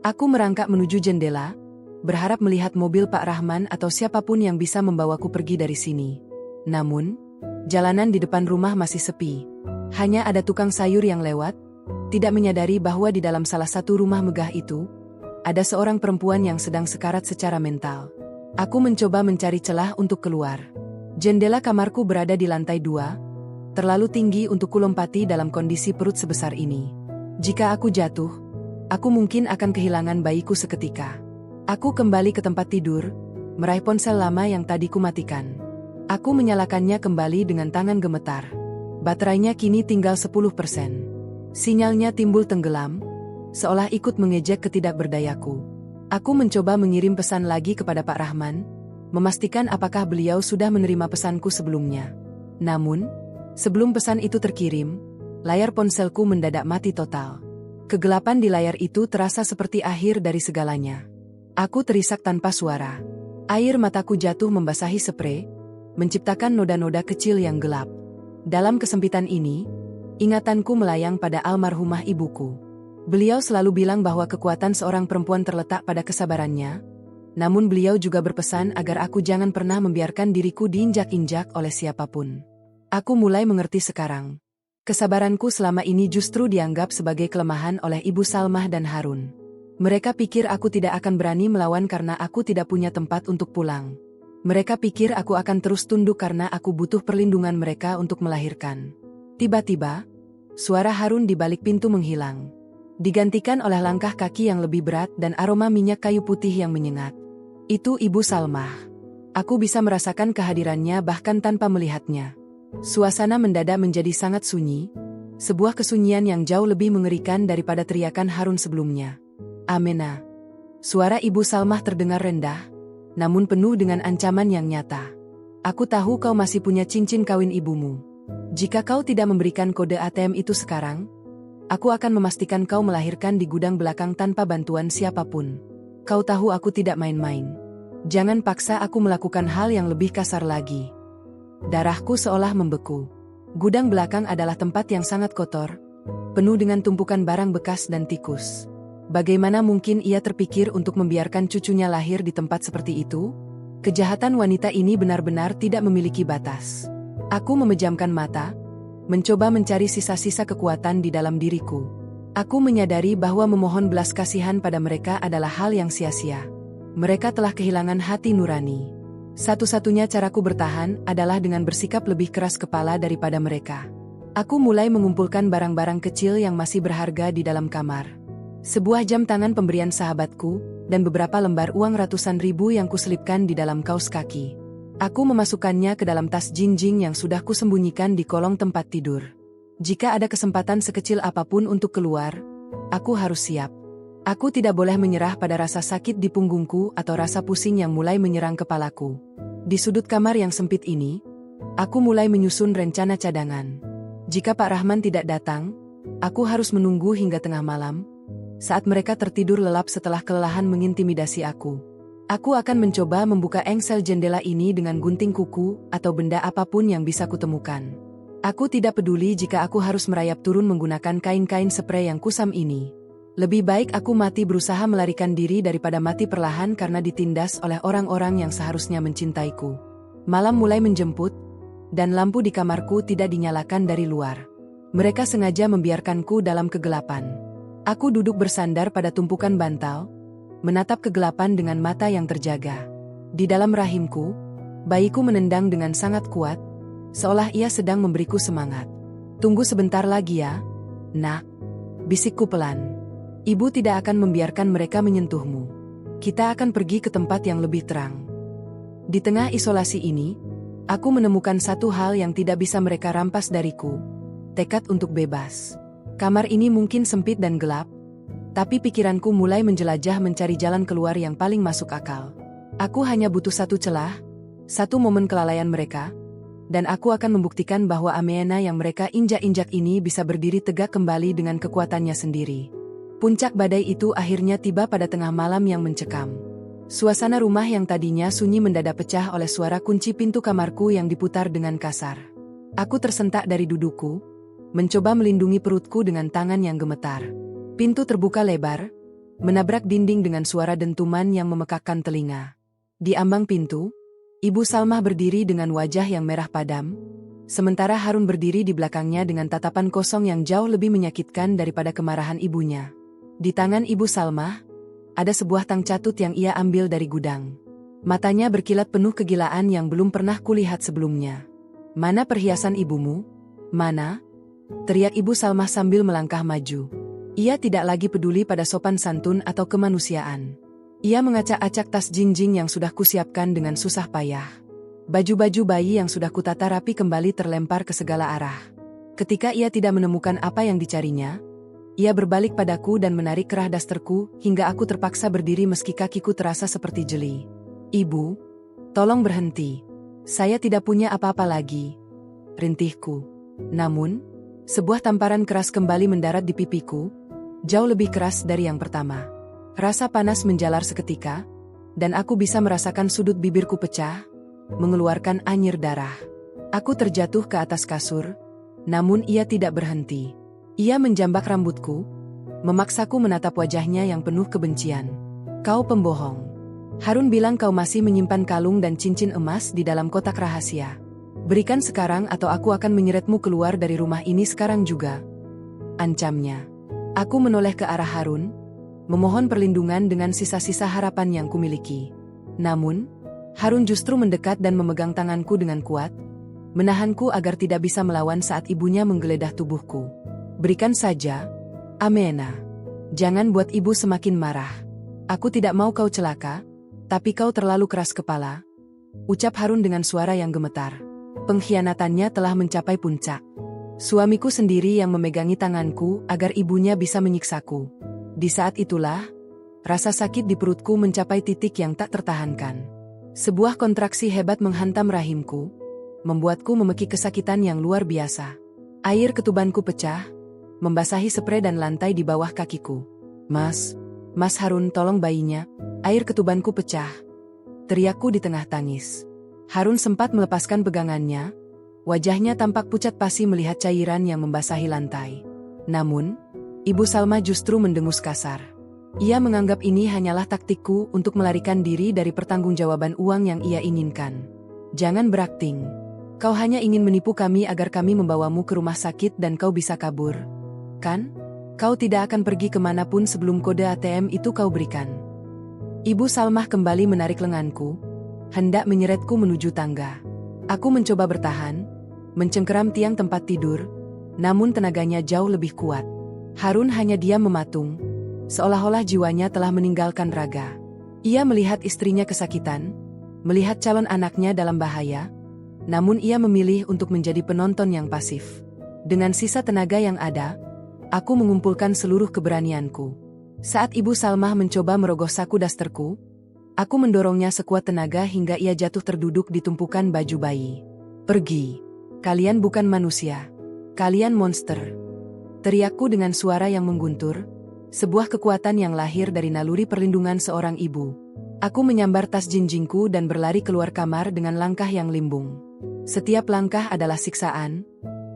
Speaker 1: Aku merangkak menuju jendela, berharap melihat mobil Pak Rahman atau siapapun yang bisa membawaku pergi dari sini. Namun, jalanan di depan rumah masih sepi. Hanya ada tukang sayur yang lewat, tidak menyadari bahwa di dalam salah satu rumah megah itu, ada seorang perempuan yang sedang sekarat secara mental. Aku mencoba mencari celah untuk keluar. Jendela kamarku berada di lantai 2, terlalu tinggi untuk kulompati dalam kondisi perut sebesar ini. Jika aku jatuh, aku mungkin akan kehilangan bayiku seketika. Aku kembali ke tempat tidur, meraih ponsel lama yang tadi kumatikan. Aku menyalakannya kembali dengan tangan gemetar. Baterainya kini tinggal 10%. Sinyalnya timbul tenggelam, seolah ikut mengejek ketidakberdayaku. Aku mencoba mengirim pesan lagi kepada Pak Rahman, memastikan apakah beliau sudah menerima pesanku sebelumnya. Namun, sebelum pesan itu terkirim, layar ponselku mendadak mati total. Kegelapan di layar itu terasa seperti akhir dari segalanya. Aku terisak tanpa suara. Air mataku jatuh membasahi sprei, menciptakan noda-noda kecil yang gelap. Dalam kesempitan ini, ingatanku melayang pada almarhumah ibuku. Beliau selalu bilang bahwa kekuatan seorang perempuan terletak pada kesabarannya, namun beliau juga berpesan agar aku jangan pernah membiarkan diriku diinjak-injak oleh siapapun. Aku mulai mengerti sekarang. Kesabaranku selama ini justru dianggap sebagai kelemahan oleh Ibu Salmah dan Harun. Mereka pikir aku tidak akan berani melawan karena aku tidak punya tempat untuk pulang. Mereka pikir aku akan terus tunduk karena aku butuh perlindungan mereka untuk melahirkan. Tiba-tiba, suara Harun di balik pintu menghilang. Digantikan oleh langkah kaki yang lebih berat dan aroma minyak kayu putih yang menyengat. Itu Ibu Salmah. Aku bisa merasakan kehadirannya bahkan tanpa melihatnya. Suasana mendadak menjadi sangat sunyi, sebuah kesunyian yang jauh lebih mengerikan daripada teriakan Harun sebelumnya. Ameena. Suara Ibu Salmah terdengar rendah, namun penuh dengan ancaman yang nyata. Aku tahu kau masih punya cincin kawin ibumu. Jika kau tidak memberikan kode ATM itu sekarang, aku akan memastikan kau melahirkan di gudang belakang tanpa bantuan siapapun. Kau tahu aku tidak main-main. Jangan paksa aku melakukan hal yang lebih kasar lagi. Darahku seolah membeku. Gudang belakang adalah tempat yang sangat kotor, penuh dengan tumpukan barang bekas dan tikus. Bagaimana mungkin ia terpikir untuk membiarkan cucunya lahir di tempat seperti itu? Kejahatan wanita ini benar-benar tidak memiliki batas. Aku memejamkan mata, mencoba mencari sisa-sisa kekuatan di dalam diriku. Aku menyadari bahwa memohon belas kasihan pada mereka adalah hal yang sia-sia. Mereka telah kehilangan hati nurani. Satu-satunya caraku bertahan adalah dengan bersikap lebih keras kepala daripada mereka. Aku mulai mengumpulkan barang-barang kecil yang masih berharga di dalam kamar. Sebuah jam tangan pemberian sahabatku, dan beberapa lembar uang ratusan ribu yang kuselipkan di dalam kaos kaki. Aku memasukkannya ke dalam tas jinjing yang sudah kusembunyikan di kolong tempat tidur. Jika ada kesempatan sekecil apapun untuk keluar, aku harus siap. Aku tidak boleh menyerah pada rasa sakit di punggungku atau rasa pusing yang mulai menyerang kepalaku. Di sudut kamar yang sempit ini, aku mulai menyusun rencana cadangan. Jika Pak Rahman tidak datang, aku harus menunggu hingga tengah malam, saat mereka tertidur lelap setelah kelelahan mengintimidasi aku. Aku akan mencoba membuka engsel jendela ini dengan gunting kuku atau benda apapun yang bisa kutemukan. Aku tidak peduli jika aku harus merayap turun menggunakan kain-kain sprei yang kusam ini. Lebih baik aku mati berusaha melarikan diri daripada mati perlahan karena ditindas oleh orang-orang yang seharusnya mencintaiku. Malam mulai menjemput, dan lampu di kamarku tidak dinyalakan dari luar. Mereka sengaja membiarkanku dalam kegelapan. Aku duduk bersandar pada tumpukan bantal, menatap kegelapan dengan mata yang terjaga. Di dalam rahimku, bayiku menendang dengan sangat kuat, seolah ia sedang memberiku semangat. "Tunggu sebentar lagi ya, nak," bisikku pelan. "Ibu tidak akan membiarkan mereka menyentuhmu. Kita akan pergi ke tempat yang lebih terang." Di tengah isolasi ini, aku menemukan satu hal yang tidak bisa mereka rampas dariku, tekad untuk bebas. Kamar ini mungkin sempit dan gelap, tapi pikiranku mulai menjelajah mencari jalan keluar yang paling masuk akal. Aku hanya butuh satu celah, satu momen kelalaian mereka, dan aku akan membuktikan bahwa Ameena yang mereka injak-injak ini bisa berdiri tegak kembali dengan kekuatannya sendiri. Puncak badai itu akhirnya tiba pada tengah malam yang mencekam. Suasana rumah yang tadinya sunyi mendadak pecah oleh suara kunci pintu kamarku yang diputar dengan kasar. Aku tersentak dari dudukku, mencoba melindungi perutku dengan tangan yang gemetar. Pintu terbuka lebar, menabrak dinding dengan suara dentuman yang memekakkan telinga. Di ambang pintu, Ibu Salmah berdiri dengan wajah yang merah padam, sementara Harun berdiri di belakangnya dengan tatapan kosong yang jauh lebih menyakitkan daripada kemarahan ibunya. Di tangan Ibu Salmah, ada sebuah tang catut yang ia ambil dari gudang. Matanya berkilat penuh kegilaan yang belum pernah kulihat sebelumnya. "Mana perhiasan ibumu? Mana?" teriak Ibu Salmah sambil melangkah maju. Ia tidak lagi peduli pada sopan santun atau kemanusiaan. Ia mengacak-acak tas jinjing yang sudah kusiapkan dengan susah payah. Baju-baju bayi yang sudah kutata rapi kembali terlempar ke segala arah. Ketika ia tidak menemukan apa yang dicarinya, ia berbalik padaku dan menarik kerah dasterku hingga aku terpaksa berdiri meski kakiku terasa seperti jeli. "Ibu, tolong berhenti. Saya tidak punya apa-apa lagi," rintihku. Namun, sebuah tamparan keras kembali mendarat di pipiku, jauh lebih keras dari yang pertama. Rasa panas menjalar seketika, dan aku bisa merasakan sudut bibirku pecah, mengeluarkan anyir darah. Aku terjatuh ke atas kasur, namun ia tidak berhenti. Ia menjambak rambutku, memaksaku menatap wajahnya yang penuh kebencian. "Kau pembohong. Harun bilang kau masih menyimpan kalung dan cincin emas di dalam kotak rahasia. Berikan sekarang atau aku akan menyeretmu keluar dari rumah ini sekarang juga," ancamnya. Aku menoleh ke arah Harun, memohon perlindungan dengan sisa-sisa harapan yang kumiliki. Namun, Harun justru mendekat dan memegang tanganku dengan kuat, menahanku agar tidak bisa melawan saat ibunya menggeledah tubuhku. "Berikan saja, Ameena. Jangan buat ibu semakin marah. Aku tidak mau kau celaka, tapi kau terlalu keras kepala," ucap Harun dengan suara yang gemetar. Pengkhianatannya telah mencapai puncak. Suamiku sendiri yang memegangi tanganku agar ibunya bisa menyiksaku. Di saat itulah, rasa sakit di perutku mencapai titik yang tak tertahankan. Sebuah kontraksi hebat menghantam rahimku, membuatku memekik kesakitan yang luar biasa. Air ketubanku pecah, membasahi sprei dan lantai di bawah kakiku. Mas Harun, tolong bayinya, air ketubanku pecah," teriakku di tengah tangis. Harun sempat melepaskan pegangannya, wajahnya tampak pucat pasi melihat cairan yang membasahi lantai. Namun, Ibu Salma justru mendengus kasar. Ia menganggap ini hanyalah taktikku untuk melarikan diri dari pertanggungjawaban uang yang ia inginkan. "Jangan berakting. Kau hanya ingin menipu kami agar kami membawamu ke rumah sakit dan kau bisa kabur, kan? Kau tidak akan pergi kemanapun sebelum kode ATM itu kau berikan." Ibu Salmah kembali menarik lenganku, hendak menyeretku menuju tangga. Aku mencoba bertahan, mencengkeram tiang tempat tidur, namun tenaganya jauh lebih kuat. Harun hanya diam mematung, seolah-olah jiwanya telah meninggalkan raga. Ia melihat istrinya kesakitan, melihat calon anaknya dalam bahaya, namun ia memilih untuk menjadi penonton yang pasif. Dengan sisa tenaga yang ada, aku mengumpulkan seluruh keberanianku. Saat Ibu Salmah mencoba merogoh saku dasterku, aku mendorongnya sekuat tenaga hingga ia jatuh terduduk di tumpukan baju bayi. "Pergi. Kalian bukan manusia. Kalian monster," teriakku dengan suara yang mengguntur, sebuah kekuatan yang lahir dari naluri perlindungan seorang ibu. Aku menyambar tas jinjingku dan berlari keluar kamar dengan langkah yang limbung. Setiap langkah adalah siksaan,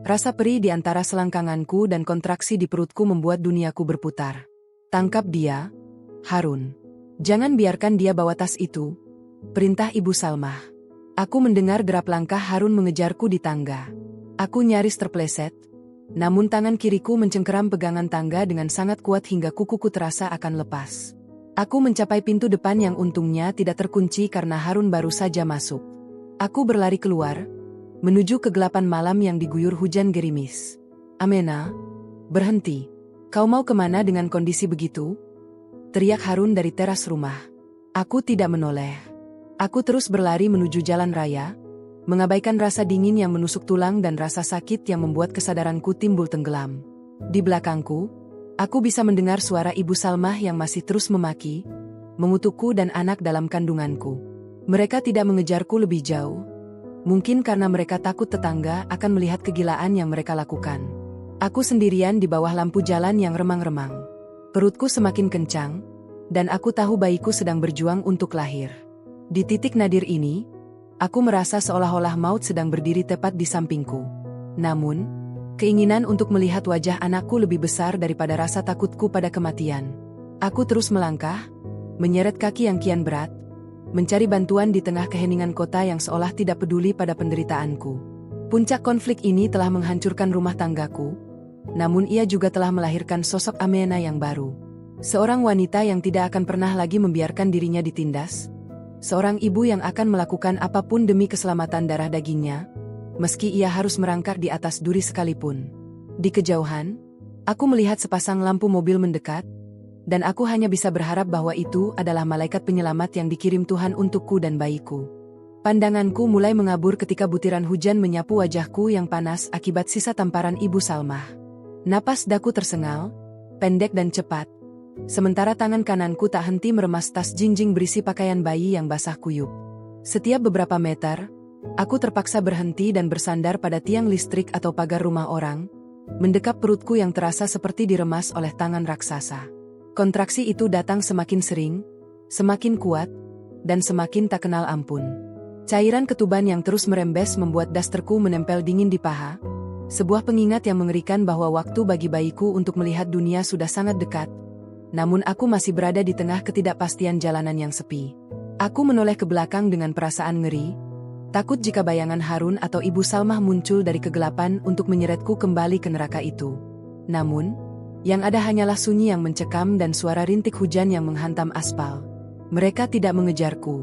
Speaker 1: Rasa perih di antara selangkanganku dan kontraksi di perutku membuat duniaku berputar. Tangkap dia, Harun. Jangan biarkan dia bawa tas itu. Perintah Ibu Salmah. Aku mendengar derap langkah Harun mengejarku di tangga. Aku nyaris terpleset. Namun tangan kiriku mencengkeram pegangan tangga dengan sangat kuat hingga kukuku terasa akan lepas. Aku mencapai pintu depan yang untungnya tidak terkunci karena Harun baru saja masuk. Aku berlari keluar, menuju kegelapan malam yang diguyur hujan gerimis. Amena, berhenti. Kau mau kemana dengan kondisi begitu? Teriak Harun dari teras rumah. Aku tidak menoleh. Aku terus berlari menuju jalan raya, mengabaikan rasa dingin yang menusuk tulang dan rasa sakit yang membuat kesadaranku timbul tenggelam. Di belakangku, aku bisa mendengar suara Ibu Salmah yang masih terus memaki, mengutukku dan anak dalam kandunganku. Mereka tidak mengejarku lebih jauh. Mungkin karena mereka takut tetangga akan melihat kegilaan yang mereka lakukan. Aku sendirian di bawah lampu jalan yang remang-remang. Perutku semakin kencang, dan aku tahu bayiku sedang berjuang untuk lahir. Di titik nadir ini, aku merasa seolah-olah maut sedang berdiri tepat di sampingku. Namun, keinginan untuk melihat wajah anakku lebih besar daripada rasa takutku pada kematian. Aku terus melangkah, menyeret kaki yang kian berat, mencari bantuan di tengah keheningan kota yang seolah tidak peduli pada penderitaanku. Puncak konflik ini telah menghancurkan rumah tanggaku, namun ia juga telah melahirkan sosok Amena yang baru. Seorang wanita yang tidak akan pernah lagi membiarkan dirinya ditindas. Seorang ibu yang akan melakukan apapun demi keselamatan darah dagingnya, meski ia harus merangkak di atas duri sekalipun. Di kejauhan, aku melihat sepasang lampu mobil mendekat, dan aku hanya bisa berharap bahwa itu adalah malaikat penyelamat yang dikirim Tuhan untukku dan bayiku. Pandanganku mulai mengabur ketika butiran hujan menyapu wajahku yang panas akibat sisa tamparan Ibu Salmah. Napas daku tersengal, pendek dan cepat, sementara tangan kananku tak henti meremas tas jinjing berisi pakaian bayi yang basah kuyup. Setiap beberapa meter, aku terpaksa berhenti dan bersandar pada tiang listrik atau pagar rumah orang, mendekap perutku yang terasa seperti diremas oleh tangan raksasa. Kontraksi itu datang semakin sering, semakin kuat, dan semakin tak kenal ampun. Cairan ketuban yang terus merembes membuat dasterku menempel dingin di paha, sebuah pengingat yang mengerikan bahwa waktu bagi bayiku untuk melihat dunia sudah sangat dekat. Namun aku masih berada di tengah ketidakpastian jalanan yang sepi. Aku menoleh ke belakang dengan perasaan ngeri, takut jika bayangan Harun atau Ibu Salmah muncul dari kegelapan untuk menyeretku kembali ke neraka itu. Namun, yang ada hanyalah sunyi yang mencekam dan suara rintik hujan yang menghantam aspal. Mereka tidak mengejarku.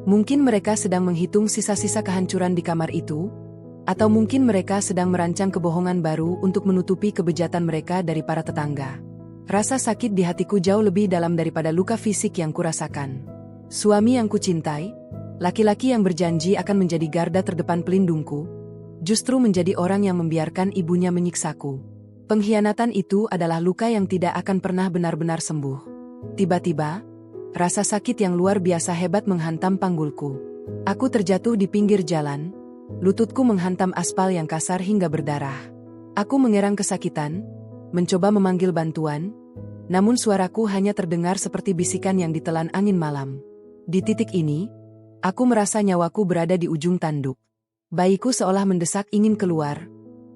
Speaker 1: Mungkin mereka sedang menghitung sisa-sisa kehancuran di kamar itu, atau mungkin mereka sedang merancang kebohongan baru untuk menutupi kebejatan mereka dari para tetangga. Rasa sakit di hatiku jauh lebih dalam daripada luka fisik yang kurasakan. Suami yang kucintai, laki-laki yang berjanji akan menjadi garda terdepan pelindungku, justru menjadi orang yang membiarkan ibunya menyiksaku. Pengkhianatan itu adalah luka yang tidak akan pernah benar-benar sembuh. Tiba-tiba, rasa sakit yang luar biasa hebat menghantam panggulku. Aku terjatuh di pinggir jalan, lututku menghantam aspal yang kasar hingga berdarah. Aku mengerang kesakitan, mencoba memanggil bantuan, namun suaraku hanya terdengar seperti bisikan yang ditelan angin malam. Di titik ini, aku merasa nyawaku berada di ujung tanduk. Bayiku seolah mendesak ingin keluar,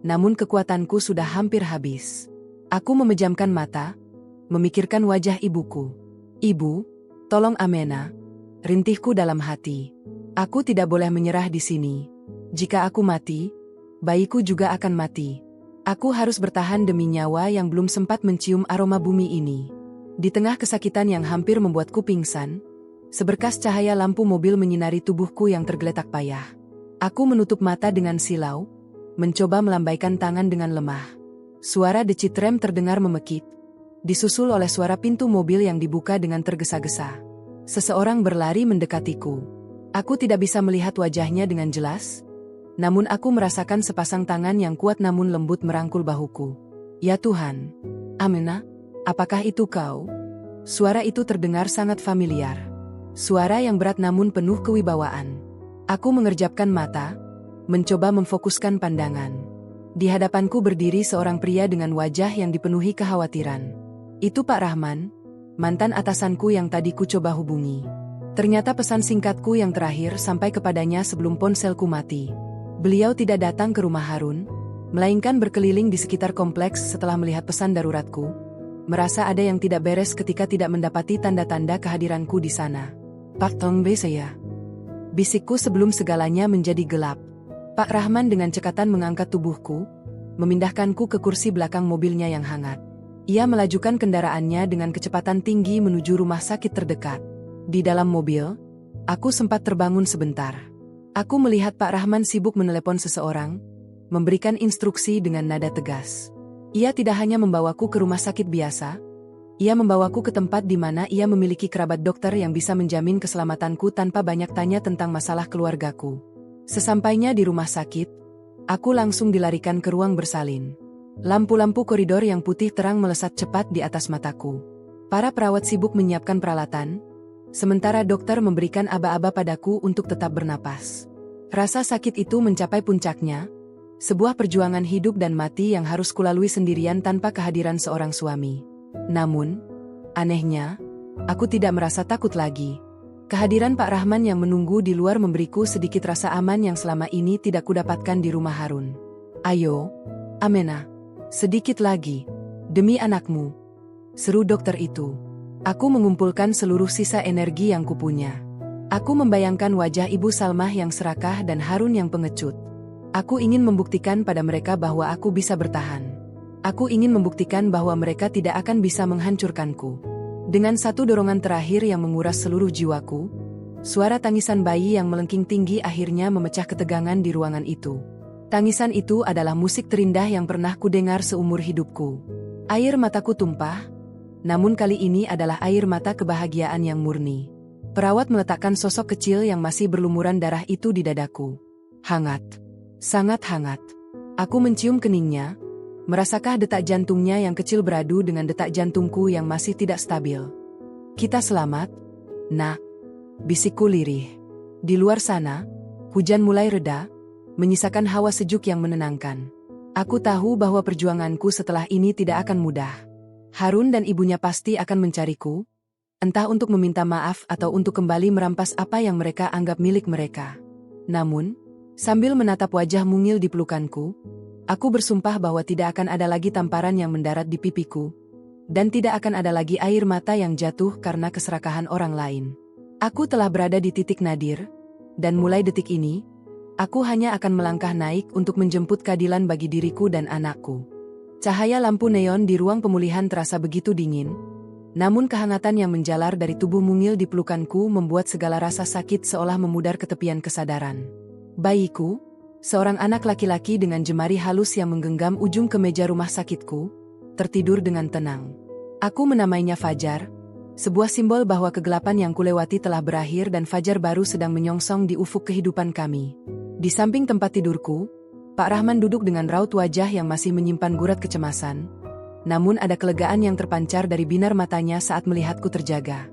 Speaker 1: namun kekuatanku sudah hampir habis. Aku memejamkan mata, memikirkan wajah ibuku. Ibu, tolong Amena, rintihku dalam hati. Aku tidak boleh menyerah di sini. Jika aku mati, bayiku juga akan mati. Aku harus bertahan demi nyawa yang belum sempat mencium aroma bumi ini. Di tengah kesakitan yang hampir membuatku pingsan, seberkas cahaya lampu mobil menyinari tubuhku yang tergeletak payah. Aku menutup mata dengan silau, mencoba melambaikan tangan dengan lemah. Suara decit rem terdengar memekik, disusul oleh suara pintu mobil yang dibuka dengan tergesa-gesa. Seseorang berlari mendekatiku. Aku tidak bisa melihat wajahnya dengan jelas, namun aku merasakan sepasang tangan yang kuat namun lembut merangkul bahuku. Ya Tuhan, Amena, apakah itu kau? Suara itu terdengar sangat familiar. Suara yang berat namun penuh kewibawaan. Aku mengerjapkan mata, mencoba memfokuskan pandangan. Di hadapanku berdiri seorang pria dengan wajah yang dipenuhi kekhawatiran. Itu Pak Rahman, mantan atasanku yang tadi ku coba hubungi. Ternyata pesan singkatku yang terakhir sampai kepadanya sebelum ponselku mati. Beliau tidak datang ke rumah Harun, melainkan berkeliling di sekitar kompleks setelah melihat pesan daruratku, merasa ada yang tidak beres ketika tidak mendapati tanda-tanda kehadiranku di sana. Pak Tongbe saya. Bisikku sebelum segalanya menjadi gelap. Pak Rahman dengan cekatan mengangkat tubuhku, memindahkanku ke kursi belakang mobilnya yang hangat. Ia melajukan kendaraannya dengan kecepatan tinggi menuju rumah sakit terdekat. Di dalam mobil, aku sempat terbangun sebentar. Aku melihat Pak Rahman sibuk menelepon seseorang, memberikan instruksi dengan nada tegas. Ia tidak hanya membawaku ke rumah sakit biasa, ia membawaku ke tempat di mana ia memiliki kerabat dokter yang bisa menjamin keselamatanku tanpa banyak tanya tentang masalah keluargaku. Sesampainya di rumah sakit, aku langsung dilarikan ke ruang bersalin. Lampu-lampu koridor yang putih terang melesat cepat di atas mataku. Para perawat sibuk menyiapkan peralatan, sementara dokter memberikan aba-aba padaku untuk tetap bernapas. Rasa sakit itu mencapai puncaknya, sebuah perjuangan hidup dan mati yang harus kulalui sendirian tanpa kehadiran seorang suami. Namun, anehnya, aku tidak merasa takut lagi. Kehadiran Pak Rahman yang menunggu di luar memberiku sedikit rasa aman yang selama ini tidak kudapatkan di rumah Harun. Ayo, Amena, sedikit lagi, demi anakmu, seru dokter itu. Aku mengumpulkan seluruh sisa energi yang kupunya. Aku membayangkan wajah Ibu Salmah yang serakah dan Harun yang pengecut. Aku ingin membuktikan pada mereka bahwa aku bisa bertahan. Aku ingin membuktikan bahwa mereka tidak akan bisa menghancurkanku. Dengan satu dorongan terakhir yang menguras seluruh jiwaku, suara tangisan bayi yang melengking tinggi akhirnya memecah ketegangan di ruangan itu. Tangisan itu adalah musik terindah yang pernah kudengar seumur hidupku. Air mataku tumpah, namun kali ini adalah air mata kebahagiaan yang murni. Perawat meletakkan sosok kecil yang masih berlumuran darah itu di dadaku. Hangat. Sangat hangat. Aku mencium keningnya, merasakah detak jantungnya yang kecil beradu dengan detak jantungku yang masih tidak stabil. Kita selamat, nak, bisikku lirih. Di luar sana, hujan mulai reda, menyisakan hawa sejuk yang menenangkan. Aku tahu bahwa perjuanganku setelah ini tidak akan mudah. Harun dan ibunya pasti akan mencariku, entah untuk meminta maaf atau untuk kembali merampas apa yang mereka anggap milik mereka. Namun, sambil menatap wajah mungil di pelukanku, aku bersumpah bahwa tidak akan ada lagi tamparan yang mendarat di pipiku, dan tidak akan ada lagi air mata yang jatuh karena keserakahan orang lain. Aku telah berada di titik nadir, dan mulai detik ini, aku hanya akan melangkah naik untuk menjemput keadilan bagi diriku dan anakku. Cahaya lampu neon di ruang pemulihan terasa begitu dingin, namun kehangatan yang menjalar dari tubuh mungil di pelukanku membuat segala rasa sakit seolah memudar ke tepian kesadaran. Bayiku, seorang anak laki-laki dengan jemari halus yang menggenggam ujung kemeja rumah sakitku, tertidur dengan tenang. Aku menamainya Fajar, sebuah simbol bahwa kegelapan yang kulewati telah berakhir dan fajar baru sedang menyongsong di ufuk kehidupan kami. Di samping tempat tidurku, Pak Rahman duduk dengan raut wajah yang masih menyimpan gurat kecemasan, namun ada kelegaan yang terpancar dari binar matanya saat melihatku terjaga.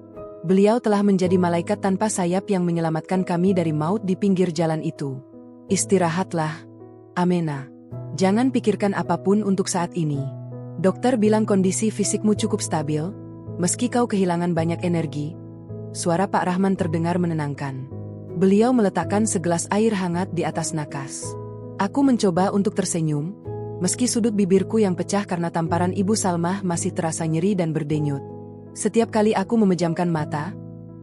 Speaker 1: Beliau telah menjadi malaikat tanpa sayap yang menyelamatkan kami dari maut di pinggir jalan itu. Istirahatlah, Amena. Jangan pikirkan apapun untuk saat ini. Dokter bilang kondisi fisikmu cukup stabil, meski kau kehilangan banyak energi. Suara Pak Rahman terdengar menenangkan. Beliau meletakkan segelas air hangat di atas nakas. Aku mencoba untuk tersenyum, meski sudut bibirku yang pecah karena tamparan Ibu Salmah masih terasa nyeri dan berdenyut. Setiap kali aku memejamkan mata,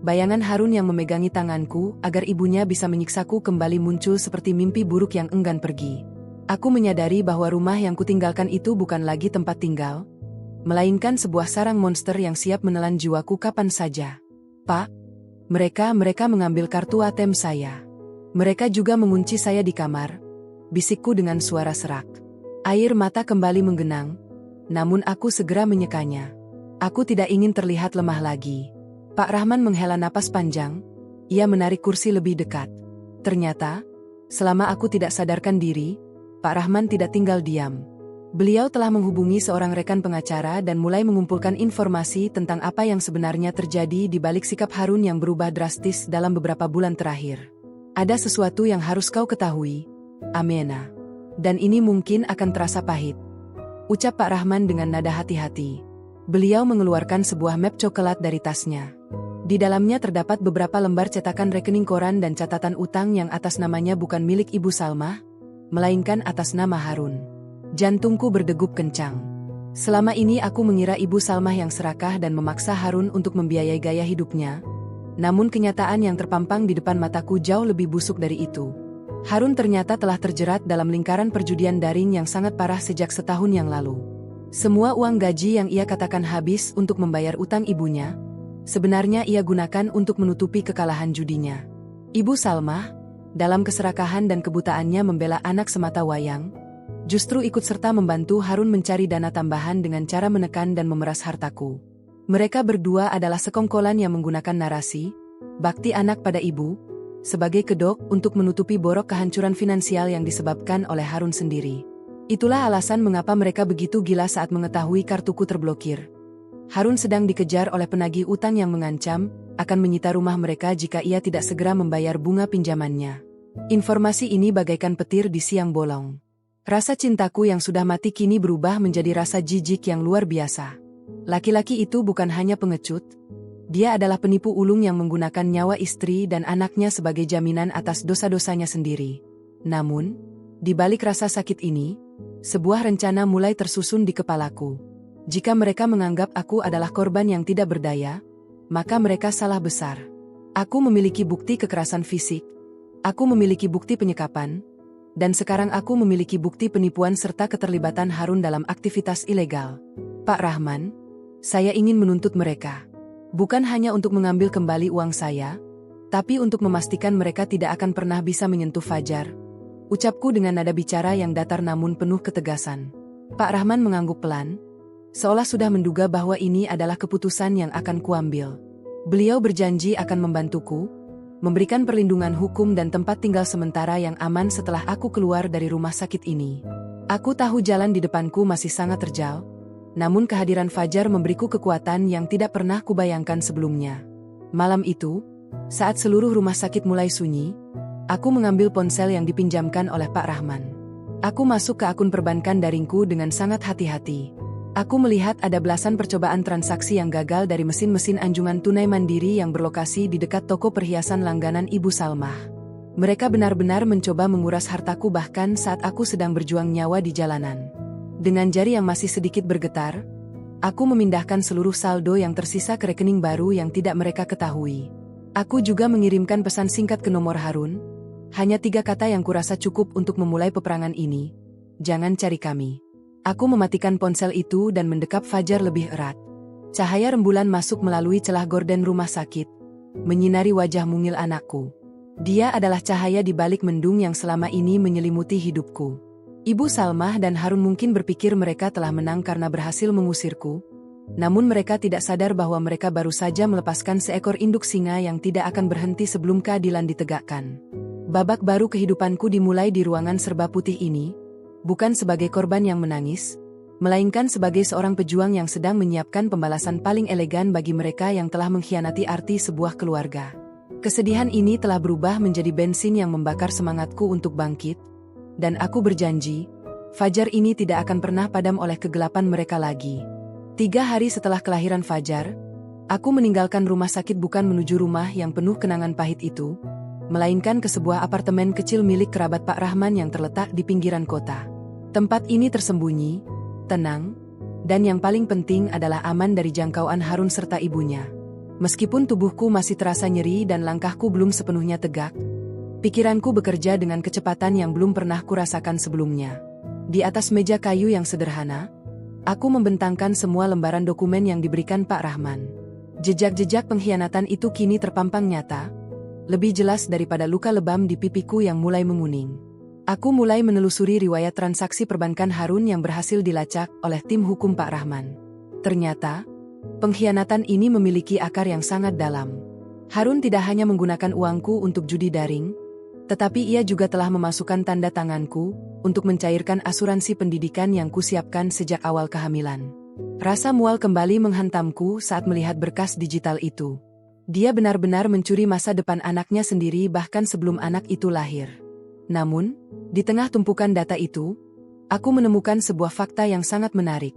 Speaker 1: bayangan Harun yang memegangi tanganku agar ibunya bisa menyiksaku kembali muncul seperti mimpi buruk yang enggan pergi. Aku menyadari bahwa rumah yang kutinggalkan itu bukan lagi tempat tinggal, melainkan sebuah sarang monster yang siap menelan jiwaku kapan saja. Pak, mereka mengambil kartu ATM saya. Mereka juga mengunci saya di kamar, bisikku dengan suara serak. Air mata kembali menggenang, namun aku segera menyekanya. Aku tidak ingin terlihat lemah lagi. Pak Rahman menghela napas panjang, ia menarik kursi lebih dekat. Ternyata, selama aku tidak sadarkan diri, Pak Rahman tidak tinggal diam. Beliau telah menghubungi seorang rekan pengacara dan mulai mengumpulkan informasi tentang apa yang sebenarnya terjadi di balik sikap Harun yang berubah drastis dalam beberapa bulan terakhir. Ada sesuatu yang harus kau ketahui, Amena. Dan ini mungkin akan terasa pahit, ucap Pak Rahman dengan nada hati-hati. Beliau mengeluarkan sebuah map coklat dari tasnya. Di dalamnya terdapat beberapa lembar cetakan rekening koran dan catatan utang yang atas namanya bukan milik Ibu Salmah, melainkan atas nama Harun. Jantungku berdegup kencang. Selama ini aku mengira Ibu Salmah yang serakah dan memaksa Harun untuk membiayai gaya hidupnya. Namun kenyataan yang terpampang di depan mataku jauh lebih busuk dari itu. Harun ternyata telah terjerat dalam lingkaran perjudian daring yang sangat parah sejak setahun yang lalu. Semua uang gaji yang ia katakan habis untuk membayar utang ibunya, sebenarnya ia gunakan untuk menutupi kekalahan judinya. Ibu Salmah, dalam keserakahan dan kebutaannya membela anak semata wayang, justru ikut serta membantu Harun mencari dana tambahan dengan cara menekan dan memeras hartaku. Mereka berdua adalah sekongkolan yang menggunakan narasi, bakti anak pada ibu, sebagai kedok untuk menutupi borok kehancuran finansial yang disebabkan oleh Harun sendiri. Itulah alasan mengapa mereka begitu gila saat mengetahui kartuku terblokir. Harun sedang dikejar oleh penagih utang yang mengancam akan menyita rumah mereka jika ia tidak segera membayar bunga pinjamannya. Informasi ini bagaikan petir di siang bolong. Rasa cintaku yang sudah mati kini berubah menjadi rasa jijik yang luar biasa. Laki-laki itu bukan hanya pengecut, dia adalah penipu ulung yang menggunakan nyawa istri dan anaknya sebagai jaminan atas dosa-dosanya sendiri. Namun, di balik rasa sakit ini, sebuah rencana mulai tersusun di kepalaku. Jika mereka menganggap aku adalah korban yang tidak berdaya, maka mereka salah besar. Aku memiliki bukti kekerasan fisik, aku memiliki bukti penyekapan, dan sekarang aku memiliki bukti penipuan serta keterlibatan Harun dalam aktivitas ilegal. Pak Rahman, saya ingin menuntut mereka. Bukan hanya untuk mengambil kembali uang saya, tapi untuk memastikan mereka tidak akan pernah bisa menyentuh Fajar. Ucapku dengan nada bicara yang datar namun penuh ketegasan. Pak Rahman mengangguk pelan, seolah sudah menduga bahwa ini adalah keputusan yang akan kuambil. Beliau berjanji akan membantuku, memberikan perlindungan hukum dan tempat tinggal sementara yang aman setelah aku keluar dari rumah sakit ini. Aku tahu jalan di depanku masih sangat terjal, namun kehadiran Fajar memberiku kekuatan yang tidak pernah kubayangkan sebelumnya. Malam itu, saat seluruh rumah sakit mulai sunyi, aku mengambil ponsel yang dipinjamkan oleh Pak Rahman. Aku masuk ke akun perbankan daringku dengan sangat hati-hati. Aku melihat ada belasan percobaan transaksi yang gagal dari mesin-mesin anjungan tunai mandiri yang berlokasi di dekat toko perhiasan langganan Ibu Salmah. Mereka benar-benar mencoba menguras hartaku bahkan saat aku sedang berjuang nyawa di jalanan. Dengan jari yang masih sedikit bergetar, aku memindahkan seluruh saldo yang tersisa ke rekening baru yang tidak mereka ketahui. Aku juga mengirimkan pesan singkat ke nomor Harun, hanya 3 kata yang kurasa cukup untuk memulai peperangan ini. Jangan cari kami. Aku mematikan ponsel itu dan mendekap Fajar lebih erat. Cahaya rembulan masuk melalui celah gorden rumah sakit, menyinari wajah mungil anakku. Dia adalah cahaya di balik mendung yang selama ini menyelimuti hidupku. Ibu Salmah dan Harun mungkin berpikir mereka telah menang karena berhasil mengusirku, namun mereka tidak sadar bahwa mereka baru saja melepaskan seekor induk singa yang tidak akan berhenti sebelum keadilan ditegakkan. Babak baru kehidupanku dimulai di ruangan serba putih ini, bukan sebagai korban yang menangis, melainkan sebagai seorang pejuang yang sedang menyiapkan pembalasan paling elegan bagi mereka yang telah mengkhianati arti sebuah keluarga. Kesedihan ini telah berubah menjadi bensin yang membakar semangatku untuk bangkit, dan aku berjanji, Fajar ini tidak akan pernah padam oleh kegelapan mereka lagi. 3 hari setelah kelahiran Fajar, aku meninggalkan rumah sakit bukan menuju rumah yang penuh kenangan pahit itu, melainkan ke sebuah apartemen kecil milik kerabat Pak Rahman yang terletak di pinggiran kota. Tempat ini tersembunyi, tenang, dan yang paling penting adalah aman dari jangkauan Harun serta ibunya. Meskipun tubuhku masih terasa nyeri dan langkahku belum sepenuhnya tegak, pikiranku bekerja dengan kecepatan yang belum pernah kurasakan sebelumnya. Di atas meja kayu yang sederhana, aku membentangkan semua lembaran dokumen yang diberikan Pak Rahman. Jejak-jejak pengkhianatan itu kini terpampang nyata, lebih jelas daripada luka lebam di pipiku yang mulai menguning. Aku mulai menelusuri riwayat transaksi perbankan Harun yang berhasil dilacak oleh tim hukum Pak Rahman. Ternyata, pengkhianatan ini memiliki akar yang sangat dalam. Harun tidak hanya menggunakan uangku untuk judi daring, tetapi ia juga telah memasukkan tanda tanganku untuk mencairkan asuransi pendidikan yang kusiapkan sejak awal kehamilan. Rasa mual kembali menghantamku saat melihat berkas digital itu. Dia benar-benar mencuri masa depan anaknya sendiri bahkan sebelum anak itu lahir. Namun, di tengah tumpukan data itu, aku menemukan sebuah fakta yang sangat menarik.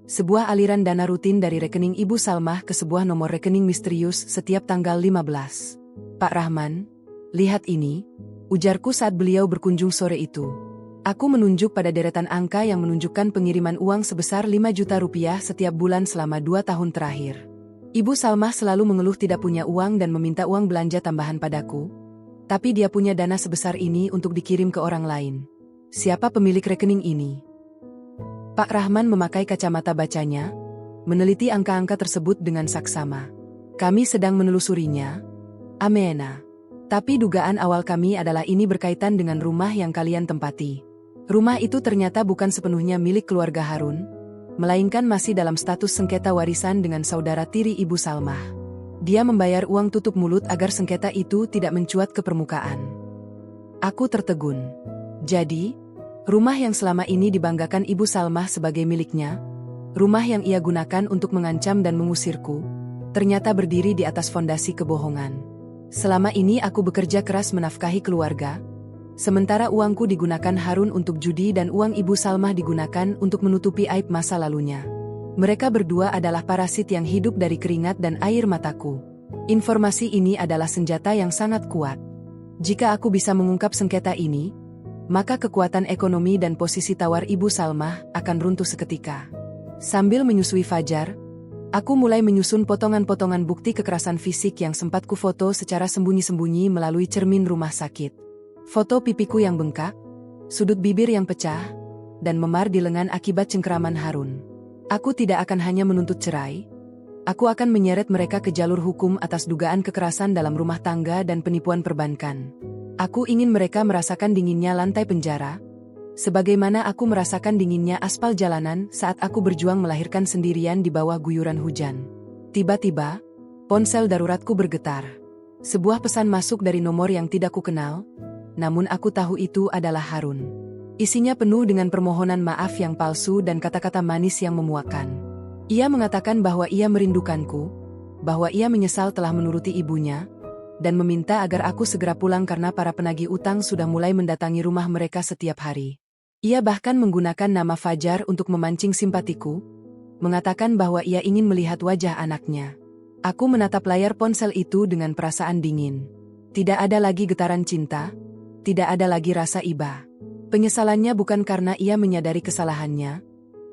Speaker 1: Sebuah aliran dana rutin dari rekening Ibu Salmah ke sebuah nomor rekening misterius setiap tanggal 15. Pak Rahman, lihat ini, ujarku saat beliau berkunjung sore itu. Aku menunjuk pada deretan angka yang menunjukkan pengiriman uang sebesar 5 juta rupiah setiap bulan selama 2 tahun terakhir. Ibu Salmah selalu mengeluh tidak punya uang dan meminta uang belanja tambahan padaku. Tapi dia punya dana sebesar ini untuk dikirim ke orang lain. Siapa pemilik rekening ini? Pak Rahman memakai kacamata bacanya, meneliti angka-angka tersebut dengan saksama. Kami sedang menelusurinya. Amena. Tapi dugaan awal kami adalah ini berkaitan dengan rumah yang kalian tempati. Rumah itu ternyata bukan sepenuhnya milik keluarga Harun, melainkan masih dalam status sengketa warisan dengan saudara tiri Ibu Salmah. Dia membayar uang tutup mulut agar sengketa itu tidak mencuat ke permukaan. Aku tertegun. Jadi, rumah yang selama ini dibanggakan Ibu Salmah sebagai miliknya, rumah yang ia gunakan untuk mengancam dan mengusirku, ternyata berdiri di atas fondasi kebohongan. Selama ini aku bekerja keras menafkahi keluarga, sementara uangku digunakan Harun untuk judi dan uang Ibu Salmah digunakan untuk menutupi aib masa lalunya. Mereka berdua adalah parasit yang hidup dari keringat dan air mataku. Informasi ini adalah senjata yang sangat kuat. Jika aku bisa mengungkap sengketa ini, maka kekuatan ekonomi dan posisi tawar Ibu Salmah akan runtuh seketika. Sambil menyusui Fajar, aku mulai menyusun potongan-potongan bukti kekerasan fisik yang sempat kufoto secara sembunyi-sembunyi melalui cermin rumah sakit. Foto pipiku yang bengkak, sudut bibir yang pecah, dan memar di lengan akibat cengkeraman Harun. Aku tidak akan hanya menuntut cerai. Aku akan menyeret mereka ke jalur hukum atas dugaan kekerasan dalam rumah tangga dan penipuan perbankan. Aku ingin mereka merasakan dinginnya lantai penjara, sebagaimana aku merasakan dinginnya aspal jalanan saat aku berjuang melahirkan sendirian di bawah guyuran hujan. Tiba-tiba, ponsel daruratku bergetar. Sebuah pesan masuk dari nomor yang tidak kukenal, namun aku tahu itu adalah Harun. Isinya penuh dengan permohonan maaf yang palsu dan kata-kata manis yang memuakkan. Ia mengatakan bahwa ia merindukanku, bahwa ia menyesal telah menuruti ibunya, dan meminta agar aku segera pulang karena para penagih utang sudah mulai mendatangi rumah mereka setiap hari. Ia bahkan menggunakan nama Fajar untuk memancing simpatiku, mengatakan bahwa ia ingin melihat wajah anaknya. Aku menatap layar ponsel itu dengan perasaan dingin. Tidak ada lagi getaran cinta, tidak ada lagi rasa iba. Penyesalannya bukan karena ia menyadari kesalahannya,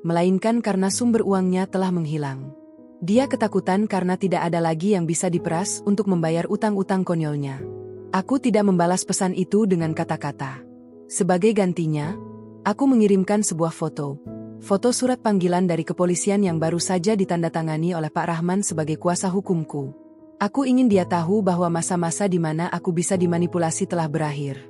Speaker 1: melainkan karena sumber uangnya telah menghilang. Dia ketakutan karena tidak ada lagi yang bisa diperas untuk membayar utang-utang konyolnya. Aku tidak membalas pesan itu dengan kata-kata. Sebagai gantinya, aku mengirimkan sebuah foto. Foto surat panggilan dari kepolisian yang baru saja ditandatangani oleh Pak Rahman sebagai kuasa hukumku. Aku ingin dia tahu bahwa masa-masa di mana aku bisa dimanipulasi telah berakhir.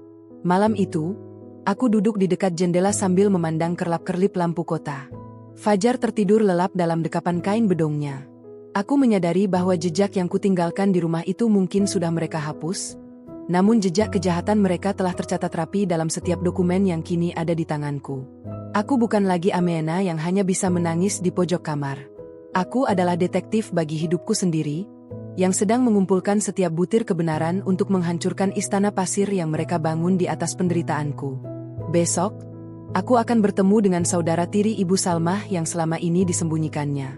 Speaker 1: Malam itu, aku duduk di dekat jendela sambil memandang kerlap-kerlip lampu kota. Fajar tertidur lelap dalam dekapan kain bedongnya. Aku menyadari bahwa jejak yang kutinggalkan di rumah itu mungkin sudah mereka hapus, namun jejak kejahatan mereka telah tercatat rapi dalam setiap dokumen yang kini ada di tanganku. Aku bukan lagi Amena yang hanya bisa menangis di pojok kamar. Aku adalah detektif bagi hidupku sendiri, yang sedang mengumpulkan setiap butir kebenaran untuk menghancurkan istana pasir yang mereka bangun di atas penderitaanku. Besok, aku akan bertemu dengan saudara tiri Ibu Salmah yang selama ini disembunyikannya.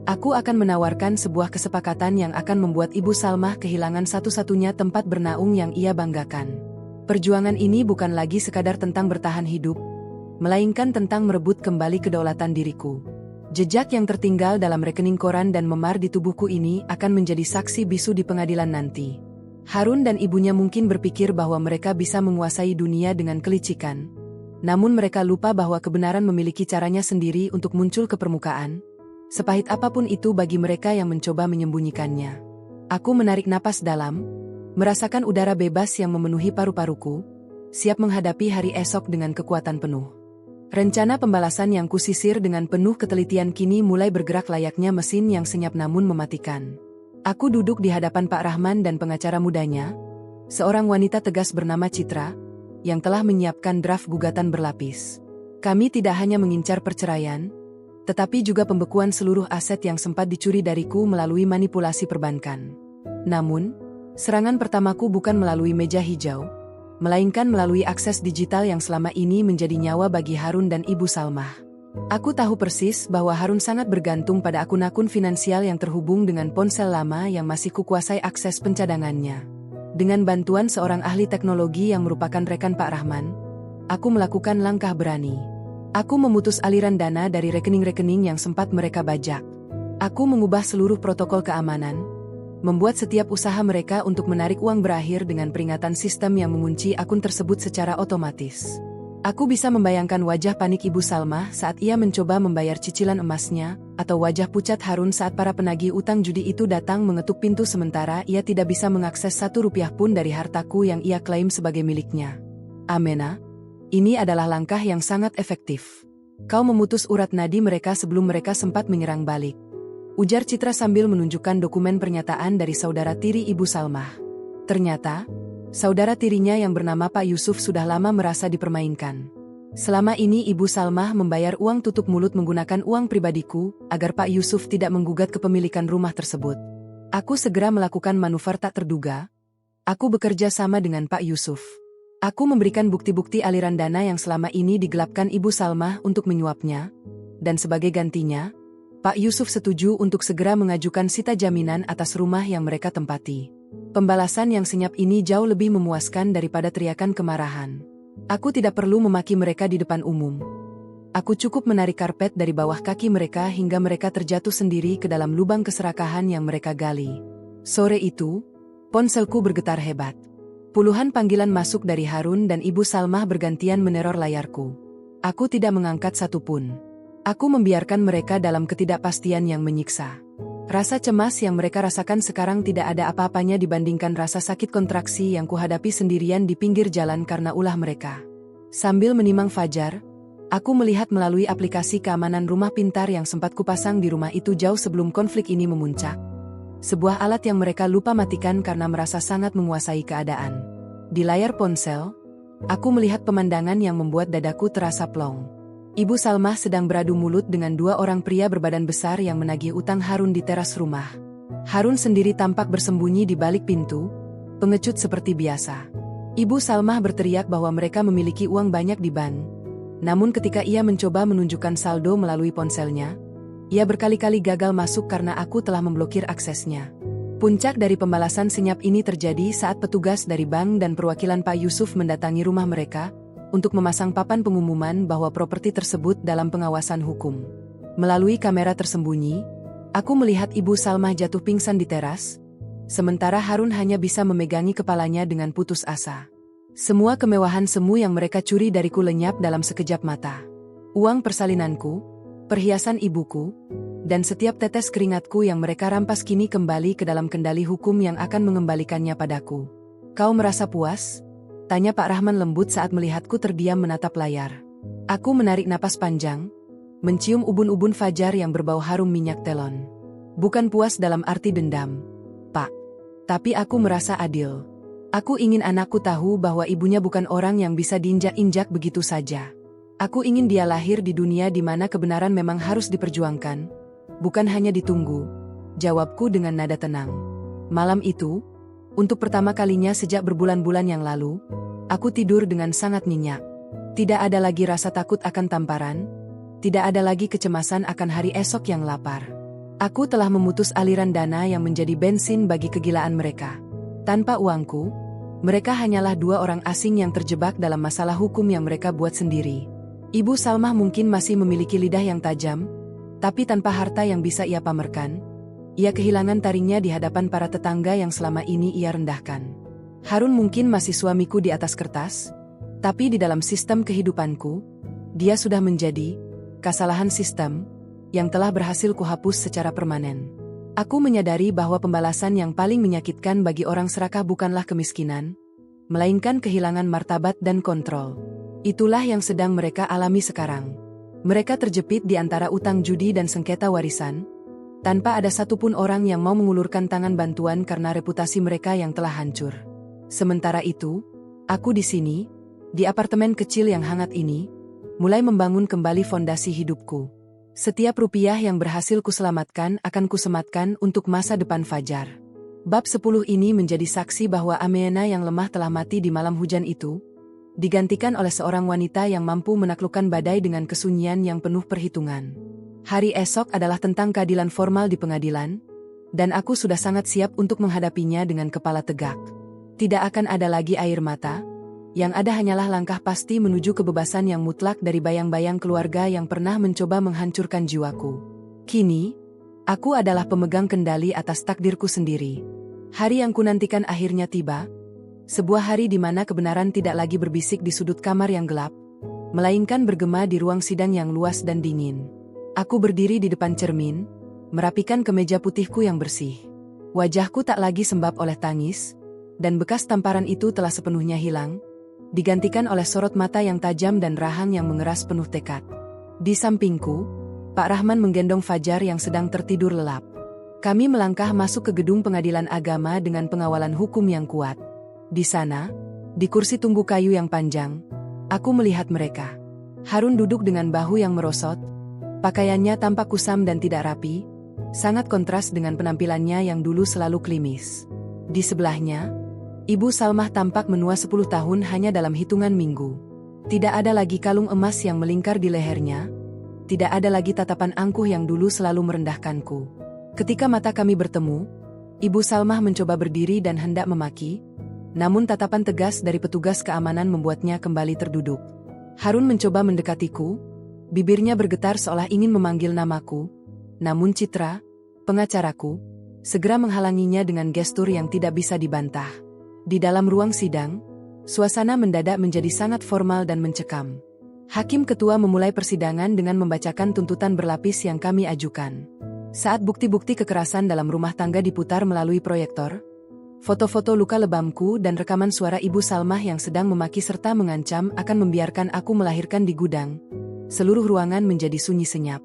Speaker 1: Aku akan menawarkan sebuah kesepakatan yang akan membuat Ibu Salmah kehilangan satu-satunya tempat bernaung yang ia banggakan. Perjuangan ini bukan lagi sekadar tentang bertahan hidup, melainkan tentang merebut kembali kedaulatan diriku. Jejak yang tertinggal dalam rekening koran dan memar di tubuhku ini akan menjadi saksi bisu di pengadilan nanti. Harun dan ibunya mungkin berpikir bahwa mereka bisa menguasai dunia dengan kelicikan. Namun mereka lupa bahwa kebenaran memiliki caranya sendiri untuk muncul ke permukaan. Sepahit apapun itu bagi mereka yang mencoba menyembunyikannya. Aku menarik napas dalam, merasakan udara bebas yang memenuhi paru-paruku, siap menghadapi hari esok dengan kekuatan penuh. Rencana pembalasan yang kusisir dengan penuh ketelitian kini mulai bergerak layaknya mesin yang senyap namun mematikan. Aku duduk di hadapan Pak Rahman dan pengacara mudanya, seorang wanita tegas bernama Citra, yang telah menyiapkan draft gugatan berlapis. Kami tidak hanya mengincar perceraian, tetapi juga pembekuan seluruh aset yang sempat dicuri dariku melalui manipulasi perbankan. Namun, serangan pertamaku bukan melalui meja hijau, melainkan melalui akses digital yang selama ini menjadi nyawa bagi Harun dan Ibu Salmah. Aku tahu persis bahwa Harun sangat bergantung pada akun-akun finansial yang terhubung dengan ponsel lama yang masih kukuasai akses pencadangannya. Dengan bantuan seorang ahli teknologi yang merupakan rekan Pak Rahman, aku melakukan langkah berani. Aku memutus aliran dana dari rekening-rekening yang sempat mereka bajak. Aku mengubah seluruh protokol keamanan, membuat setiap usaha mereka untuk menarik uang berakhir dengan peringatan sistem yang mengunci akun tersebut secara otomatis. Aku bisa membayangkan wajah panik Ibu Salma saat ia mencoba membayar cicilan emasnya, atau wajah pucat Harun saat para penagih utang judi itu datang mengetuk pintu sementara ia tidak bisa mengakses 1 rupiah pun dari hartaku yang ia klaim sebagai miliknya. Amena, ini adalah langkah yang sangat efektif. Kau memutus urat nadi mereka sebelum mereka sempat menyerang balik. Ujar Citra sambil menunjukkan dokumen pernyataan dari saudara tiri Ibu Salma. Ternyata, saudara tirinya yang bernama Pak Yusuf sudah lama merasa dipermainkan. Selama ini Ibu Salma membayar uang tutup mulut menggunakan uang pribadiku, agar Pak Yusuf tidak menggugat kepemilikan rumah tersebut. Aku segera melakukan manuver tak terduga. Aku bekerja sama dengan Pak Yusuf. Aku memberikan bukti-bukti aliran dana yang selama ini digelapkan Ibu Salma untuk menyuapnya, dan sebagai gantinya, Pak Yusuf setuju untuk segera mengajukan sita jaminan atas rumah yang mereka tempati. Pembalasan yang senyap ini jauh lebih memuaskan daripada teriakan kemarahan. Aku tidak perlu memaki mereka di depan umum. Aku cukup menarik karpet dari bawah kaki mereka hingga mereka terjatuh sendiri ke dalam lubang keserakahan yang mereka gali. Sore itu, ponselku bergetar hebat. Puluhan panggilan masuk dari Harun dan Ibu Salma bergantian meneror layarku. Aku tidak mengangkat satupun. Aku membiarkan mereka dalam ketidakpastian yang menyiksa. Rasa cemas yang mereka rasakan sekarang tidak ada apa-apanya dibandingkan rasa sakit kontraksi yang kuhadapi sendirian di pinggir jalan karena ulah mereka. Sambil menimang fajar, aku melihat melalui aplikasi keamanan rumah pintar yang sempat kupasang di rumah itu jauh sebelum konflik ini memuncak. Sebuah alat yang mereka lupa matikan karena merasa sangat menguasai keadaan. Di layar ponsel, aku melihat pemandangan yang membuat dadaku terasa plong. Ibu Salma sedang beradu mulut dengan 2 orang pria berbadan besar yang menagih utang Harun di teras rumah. Harun sendiri tampak bersembunyi di balik pintu, pengecut seperti biasa. Ibu Salma berteriak bahwa mereka memiliki uang banyak di bank. Namun ketika ia mencoba menunjukkan saldo melalui ponselnya, ia berkali-kali gagal masuk karena aku telah memblokir aksesnya. Puncak dari pembalasan senyap ini terjadi saat petugas dari bank dan perwakilan Pak Yusuf mendatangi rumah mereka, untuk memasang papan pengumuman bahwa properti tersebut dalam pengawasan hukum. Melalui kamera tersembunyi, aku melihat Ibu Salma jatuh pingsan di teras, sementara Harun hanya bisa memegangi kepalanya dengan putus asa. Semua kemewahan semu yang mereka curi dariku lenyap dalam sekejap mata. Uang persalinanku, perhiasan ibuku, dan setiap tetes keringatku yang mereka rampas kini kembali ke dalam kendali hukum yang akan mengembalikannya padaku. Kau merasa puas? Tanya Pak Rahman lembut saat melihatku terdiam menatap layar. Aku menarik napas panjang, mencium ubun-ubun fajar yang berbau harum minyak telon. Bukan puas dalam arti dendam, Pak. Tapi aku merasa adil. Aku ingin anakku tahu bahwa ibunya bukan orang yang bisa diinjak-injak begitu saja. Aku ingin dia lahir di dunia di mana kebenaran memang harus diperjuangkan, bukan hanya ditunggu. Jawabku dengan nada tenang. Malam itu, untuk pertama kalinya sejak berbulan-bulan yang lalu, aku tidur dengan sangat nyenyak. Tidak ada lagi rasa takut akan tamparan, tidak ada lagi kecemasan akan hari esok yang lapar. Aku telah memutus aliran dana yang menjadi bensin bagi kegilaan mereka. Tanpa uangku, mereka hanyalah 2 orang asing yang terjebak dalam masalah hukum yang mereka buat sendiri. Ibu Salma mungkin masih memiliki lidah yang tajam, tapi tanpa harta yang bisa ia pamerkan, ia kehilangan taringnya di hadapan para tetangga yang selama ini ia rendahkan. Harun mungkin masih suamiku di atas kertas, tapi di dalam sistem kehidupanku, dia sudah menjadi kesalahan sistem yang telah berhasil kuhapus secara permanen. Aku menyadari bahwa pembalasan yang paling menyakitkan bagi orang serakah bukanlah kemiskinan, melainkan kehilangan martabat dan kontrol. Itulah yang sedang mereka alami sekarang. Mereka terjepit di antara utang judi dan sengketa warisan, tanpa ada satupun orang yang mau mengulurkan tangan bantuan karena reputasi mereka yang telah hancur. Sementara itu, aku di sini, di apartemen kecil yang hangat ini, mulai membangun kembali fondasi hidupku. Setiap rupiah yang berhasil kuselamatkan akan kusematkan untuk masa depan Fajar. Bab 10 ini menjadi saksi bahwa Amena yang lemah telah mati di malam hujan itu, digantikan oleh seorang wanita yang mampu menaklukkan badai dengan kesunyian yang penuh perhitungan. Hari esok adalah tentang keadilan formal di pengadilan, dan aku sudah sangat siap untuk menghadapinya dengan kepala tegak. Tidak akan ada lagi air mata, Yang ada hanyalah langkah pasti menuju kebebasan yang mutlak dari bayang-bayang keluarga yang pernah mencoba menghancurkan jiwaku. Kini, aku adalah pemegang kendali atas takdirku sendiri. Hari yang kunantikan akhirnya tiba. Sebuah hari di mana kebenaran tidak lagi berbisik di sudut kamar yang gelap, melainkan bergema di ruang sidang yang luas dan dingin. Aku berdiri di depan cermin, merapikan kemeja putihku yang bersih. Wajahku tak lagi sembab oleh tangis, dan bekas tamparan itu telah sepenuhnya hilang, digantikan oleh sorot mata yang tajam dan rahang yang mengeras penuh tekad. Di sampingku, Pak Rahman menggendong Fajar yang sedang tertidur lelap. Kami melangkah masuk ke gedung pengadilan agama dengan pengawalan hukum yang kuat. Di sana, di kursi tunggu kayu yang panjang, aku melihat mereka. Harun duduk dengan bahu yang merosot, pakaiannya tampak kusam dan tidak rapi, sangat kontras dengan penampilannya yang dulu selalu klimis. Di sebelahnya, Ibu Salmah tampak menua 10 tahun hanya dalam hitungan minggu. Tidak ada lagi kalung emas yang melingkar di lehernya, tidak ada lagi tatapan angkuh yang dulu selalu merendahkanku. Ketika mata kami bertemu, Ibu Salmah mencoba berdiri dan hendak memaki, namun tatapan tegas dari petugas keamanan membuatnya kembali terduduk. Harun mencoba mendekatiku, bibirnya bergetar seolah ingin memanggil namaku, namun Citra, pengacaraku, segera menghalanginya dengan gestur yang tidak bisa dibantah. Di dalam ruang sidang, suasana mendadak menjadi sangat formal dan mencekam. Hakim ketua memulai persidangan dengan membacakan tuntutan berlapis yang kami ajukan. Saat bukti-bukti kekerasan dalam rumah tangga diputar melalui proyektor, foto-foto luka lebamku dan rekaman suara Ibu Salmah yang sedang memaki serta mengancam akan membiarkan aku melahirkan di gudang, seluruh ruangan menjadi sunyi senyap.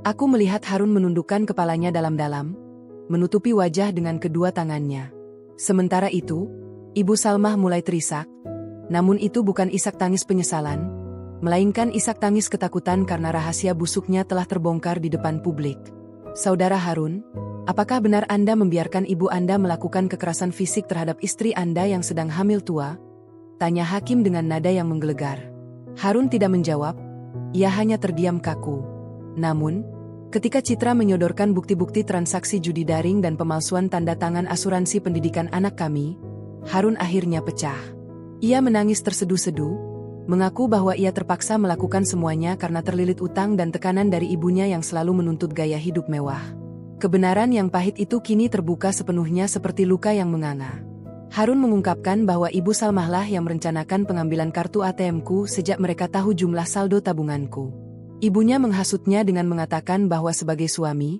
Speaker 1: Aku melihat Harun menundukkan kepalanya dalam-dalam, menutupi wajah dengan kedua tangannya. Sementara itu, Ibu Salmah mulai terisak, namun itu bukan isak tangis penyesalan, melainkan isak tangis ketakutan karena rahasia busuknya telah terbongkar di depan publik. Saudara Harun, apakah benar Anda membiarkan ibu Anda melakukan kekerasan fisik terhadap istri Anda yang sedang hamil tua? Tanya hakim dengan nada yang menggelegar. Harun tidak menjawab, ia hanya terdiam kaku. Namun, ketika Citra menyodorkan bukti-bukti transaksi judi daring dan pemalsuan tanda tangan asuransi pendidikan anak kami, Harun akhirnya pecah. Ia menangis terseduh-seduh, mengaku bahwa ia terpaksa melakukan semuanya karena terlilit utang dan tekanan dari ibunya yang selalu menuntut gaya hidup mewah. Kebenaran yang pahit itu kini terbuka sepenuhnya seperti luka yang menganga. Harun mengungkapkan bahwa Ibu Salmahlah yang merencanakan pengambilan kartu ATM-ku sejak mereka tahu jumlah saldo tabunganku. Ibunya menghasutnya dengan mengatakan bahwa sebagai suami,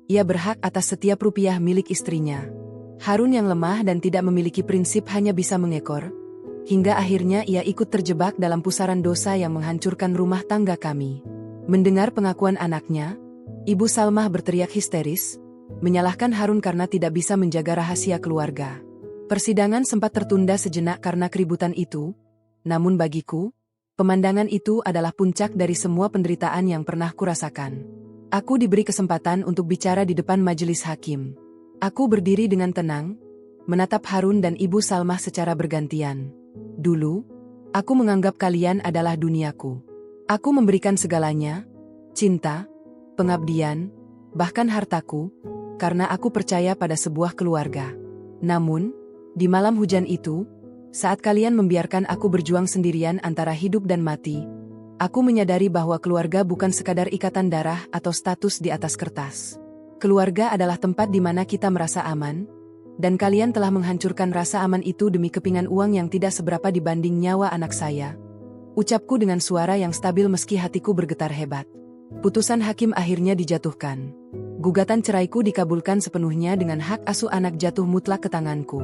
Speaker 1: ia berhak atas setiap rupiah milik istrinya. Harun yang lemah dan tidak memiliki prinsip hanya bisa mengekor, hingga akhirnya ia ikut terjebak dalam pusaran dosa yang menghancurkan rumah tangga kami. Mendengar pengakuan anaknya, Ibu Salmah berteriak histeris, menyalahkan Harun karena tidak bisa menjaga rahasia keluarga. Persidangan sempat tertunda sejenak karena keributan itu, namun bagiku, pemandangan itu adalah puncak dari semua penderitaan yang pernah kurasakan. Aku diberi kesempatan untuk bicara di depan majelis hakim. Aku berdiri dengan tenang, menatap Harun dan Ibu Salmah secara bergantian. Dulu, aku menganggap kalian adalah duniaku. Aku memberikan segalanya, cinta, pengabdian, bahkan hartaku, karena aku percaya pada sebuah keluarga. Namun, di malam hujan itu, saat kalian membiarkan aku berjuang sendirian antara hidup dan mati, aku menyadari bahwa keluarga bukan sekadar ikatan darah atau status di atas kertas. Keluarga adalah tempat di mana kita merasa aman, dan kalian telah menghancurkan rasa aman itu demi kepingan uang yang tidak seberapa dibanding nyawa anak saya. Ucapku dengan suara yang stabil meski hatiku bergetar hebat. Putusan hakim akhirnya dijatuhkan. Gugatan ceraiku dikabulkan sepenuhnya dengan hak asuh anak jatuh mutlak ke tanganku.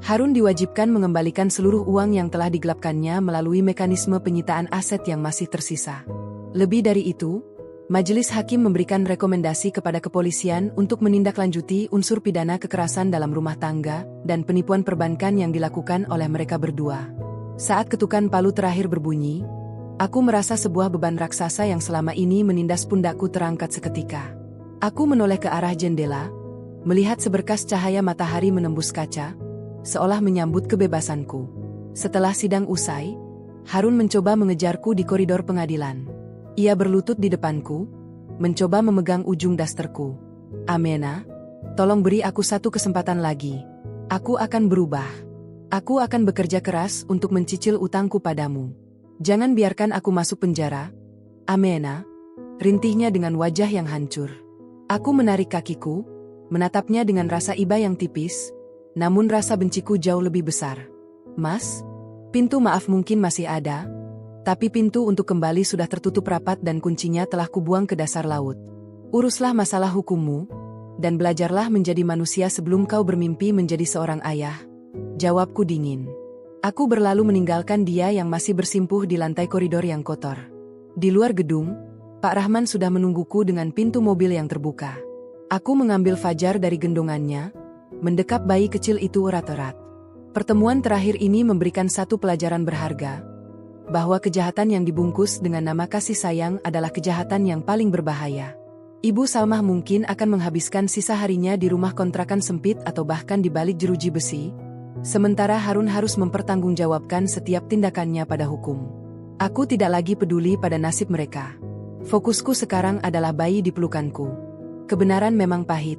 Speaker 1: Harun diwajibkan mengembalikan seluruh uang yang telah digelapkannya melalui mekanisme penyitaan aset yang masih tersisa. Lebih dari itu, majelis hakim memberikan rekomendasi kepada kepolisian untuk menindaklanjuti unsur pidana kekerasan dalam rumah tangga dan penipuan perbankan yang dilakukan oleh mereka berdua. Saat ketukan palu terakhir berbunyi, aku merasa sebuah beban raksasa yang selama ini menindas pundakku terangkat seketika. Aku menoleh ke arah jendela, melihat seberkas cahaya matahari menembus kaca, seolah menyambut kebebasanku. Setelah sidang usai, Harun mencoba mengejarku di koridor pengadilan. Ia berlutut di depanku, mencoba memegang ujung dasterku. Amena, tolong beri aku satu kesempatan lagi. Aku akan berubah. Aku akan bekerja keras untuk mencicil utangku padamu. Jangan biarkan aku masuk penjara. Amena, rintihnya dengan wajah yang hancur. Aku menarik kakiku, menatapnya dengan rasa iba yang tipis, namun rasa benciku jauh lebih besar. Mas, pintu maaf mungkin masih ada, tapi pintu untuk kembali sudah tertutup rapat dan kuncinya telah kubuang ke dasar laut. Uruslah masalah hukummu, dan belajarlah menjadi manusia sebelum kau bermimpi menjadi seorang ayah. Jawabku dingin. Aku berlalu meninggalkan dia yang masih bersimpuh di lantai koridor yang kotor. Di luar gedung, Pak Rahman sudah menungguku dengan pintu mobil yang terbuka. Aku mengambil Fajar dari gendongannya, mendekap bayi kecil itu erat-erat. Pertemuan terakhir ini memberikan satu pelajaran berharga, bahwa kejahatan yang dibungkus dengan nama kasih sayang adalah kejahatan yang paling berbahaya. Ibu Salmah mungkin akan menghabiskan sisa harinya di rumah kontrakan sempit atau bahkan di balik jeruji besi, sementara Harun harus mempertanggungjawabkan setiap tindakannya pada hukum. Aku tidak lagi peduli pada nasib mereka. Fokusku sekarang adalah bayi di pelukanku. Kebenaran memang pahit,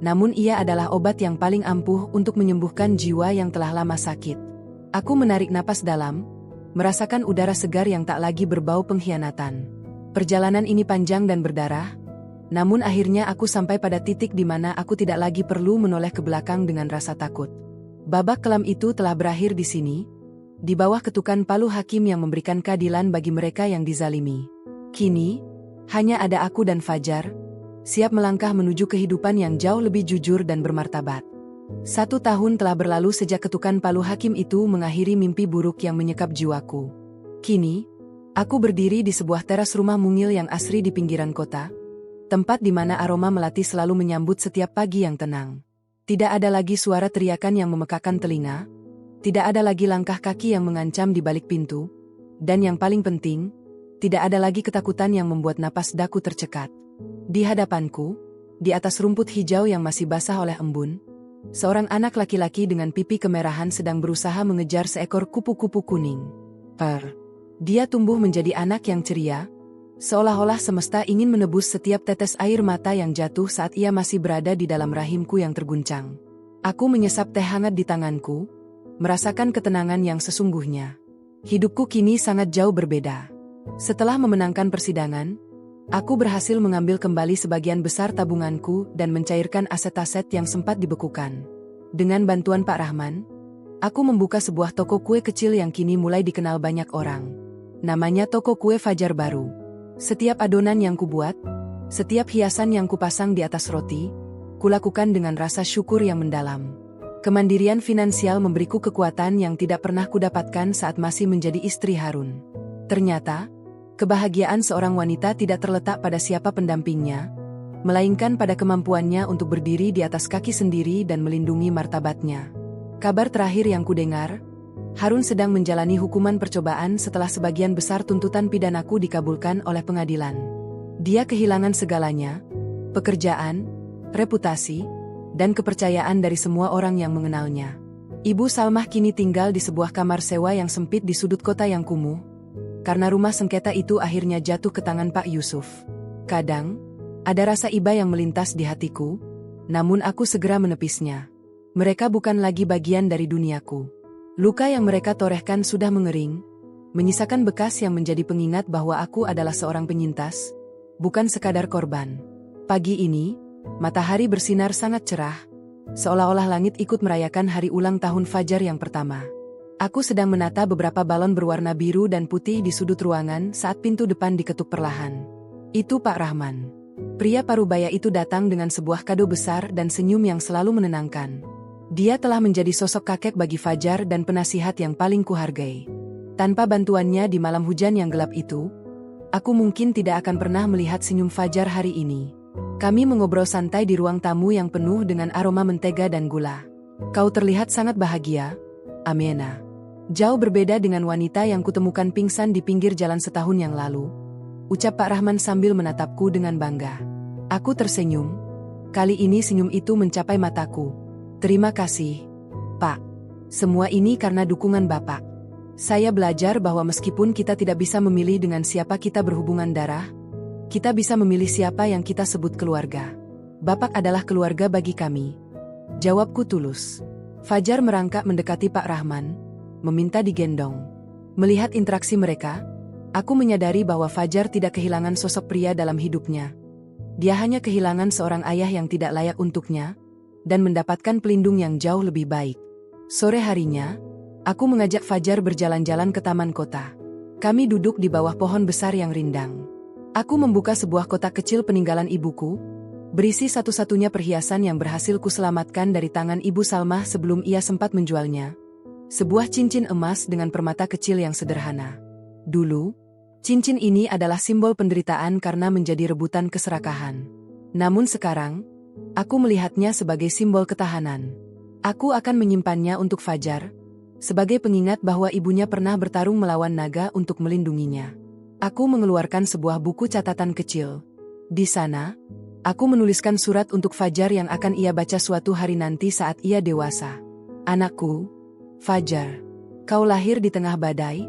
Speaker 1: namun ia adalah obat yang paling ampuh untuk menyembuhkan jiwa yang telah lama sakit. Aku menarik napas dalam, merasakan udara segar yang tak lagi berbau pengkhianatan. Perjalanan ini panjang dan berdarah, namun akhirnya aku sampai pada titik di mana aku tidak lagi perlu menoleh ke belakang dengan rasa takut. Babak kelam itu telah berakhir di sini, di bawah ketukan palu hakim yang memberikan keadilan bagi mereka yang dizalimi. Kini, hanya ada aku dan Fajar, siap melangkah menuju kehidupan yang jauh lebih jujur dan bermartabat. 1 tahun telah berlalu sejak ketukan palu hakim itu mengakhiri mimpi buruk yang menyekap jiwaku. Kini, aku berdiri di sebuah teras rumah mungil yang asri di pinggiran kota, tempat di mana aroma melati selalu menyambut setiap pagi yang tenang. Tidak ada lagi suara teriakan yang memekakan telinga, tidak ada lagi langkah kaki yang mengancam di balik pintu, dan yang paling penting, tidak ada lagi ketakutan yang membuat napas daku tercekat. Di hadapanku, di atas rumput hijau yang masih basah oleh embun, seorang anak laki-laki dengan pipi kemerahan sedang berusaha mengejar seekor kupu-kupu kuning. Dia tumbuh menjadi anak yang ceria, seolah-olah semesta ingin menebus setiap tetes air mata yang jatuh saat ia masih berada di dalam rahimku yang terguncang. Aku menyesap teh hangat di tanganku, merasakan ketenangan yang sesungguhnya. Hidupku kini sangat jauh berbeda. Setelah memenangkan persidangan, aku berhasil mengambil kembali sebagian besar tabunganku dan mencairkan aset-aset yang sempat dibekukan. Dengan bantuan Pak Rahman, aku membuka sebuah toko kue kecil yang kini mulai dikenal banyak orang. Namanya Toko Kue Fajar Baru. Setiap adonan yang kubuat, setiap hiasan yang kupasang di atas roti, kulakukan dengan rasa syukur yang mendalam. Kemandirian finansial memberiku kekuatan yang tidak pernah kudapatkan saat masih menjadi istri Harun. Ternyata, kebahagiaan seorang wanita tidak terletak pada siapa pendampingnya, melainkan pada kemampuannya untuk berdiri di atas kaki sendiri dan melindungi martabatnya. Kabar terakhir yang kudengar, Harun sedang menjalani hukuman percobaan setelah sebagian besar tuntutan pidanaku dikabulkan oleh pengadilan. Dia kehilangan segalanya, pekerjaan, reputasi, dan kepercayaan dari semua orang yang mengenalnya. Ibu Salmah kini tinggal di sebuah kamar sewa yang sempit di sudut kota yang kumuh, karena rumah sengketa itu akhirnya jatuh ke tangan Pak Yusuf. Kadang, ada rasa iba yang melintas di hatiku, namun aku segera menepisnya. Mereka bukan lagi bagian dari duniaku. Luka yang mereka torehkan sudah mengering, menyisakan bekas yang menjadi pengingat bahwa aku adalah seorang penyintas, bukan sekadar korban. Pagi ini, matahari bersinar sangat cerah, seolah-olah langit ikut merayakan hari ulang tahun Fajar yang pertama. Aku sedang menata beberapa balon berwarna biru dan putih di sudut ruangan saat pintu depan diketuk perlahan. Itu Pak Rahman. Pria parubaya itu datang dengan sebuah kado besar dan senyum yang selalu menenangkan. Dia telah menjadi sosok kakek bagi Fajar dan penasihat yang paling kuhargai. Tanpa bantuannya di malam hujan yang gelap itu, aku mungkin tidak akan pernah melihat senyum Fajar hari ini. Kami mengobrol santai di ruang tamu yang penuh dengan aroma mentega dan gula. Kau terlihat sangat bahagia, Amena. Jauh berbeda dengan wanita yang kutemukan pingsan di pinggir jalan setahun yang lalu, ucap Pak Rahman sambil menatapku dengan bangga. Aku tersenyum. Kali ini senyum itu mencapai mataku. Terima kasih, Pak. Semua ini karena dukungan Bapak. Saya belajar bahwa meskipun kita tidak bisa memilih dengan siapa kita berhubungan darah, kita bisa memilih siapa yang kita sebut keluarga. Bapak adalah keluarga bagi kami. Jawabku tulus. Fajar merangkak mendekati Pak Rahman, meminta digendong. Melihat interaksi mereka, aku menyadari bahwa Fajar tidak kehilangan sosok pria dalam hidupnya. Dia hanya kehilangan seorang ayah yang tidak layak untuknya, dan mendapatkan pelindung yang jauh lebih baik. Sore harinya, aku mengajak Fajar berjalan-jalan ke taman kota. Kami duduk di bawah pohon besar yang rindang. Aku membuka sebuah kotak kecil peninggalan ibuku, berisi satu-satunya perhiasan yang berhasil kuselamatkan dari tangan Ibu Salmah sebelum ia sempat menjualnya. Sebuah cincin emas dengan permata kecil yang sederhana. Dulu, cincin ini adalah simbol penderitaan karena menjadi rebutan keserakahan. Namun sekarang, aku melihatnya sebagai simbol ketahanan. Aku akan menyimpannya untuk Fajar, sebagai pengingat bahwa ibunya pernah bertarung melawan naga untuk melindunginya. Aku mengeluarkan sebuah buku catatan kecil. Di sana, aku menuliskan surat untuk Fajar yang akan ia baca suatu hari nanti saat ia dewasa. Anakku, Fajar, kau lahir di tengah badai,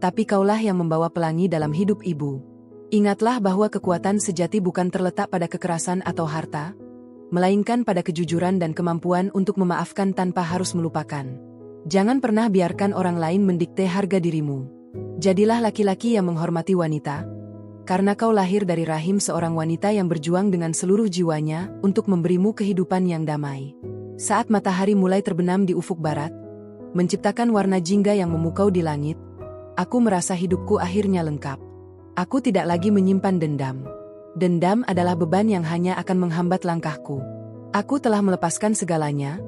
Speaker 1: tapi kaulah yang membawa pelangi dalam hidup ibu. Ingatlah bahwa kekuatan sejati bukan terletak pada kekerasan atau harta, melainkan pada kejujuran dan kemampuan untuk memaafkan tanpa harus melupakan. Jangan pernah biarkan orang lain mendikte harga dirimu. Jadilah laki-laki yang menghormati wanita, karena kau lahir dari rahim seorang wanita yang berjuang dengan seluruh jiwanya untuk memberimu kehidupan yang damai. Saat matahari mulai terbenam di ufuk barat, menciptakan warna jingga yang memukau di langit, aku merasa hidupku akhirnya lengkap. Aku tidak lagi menyimpan dendam. Dendam adalah beban yang hanya akan menghambat langkahku. Aku telah melepaskan segalanya,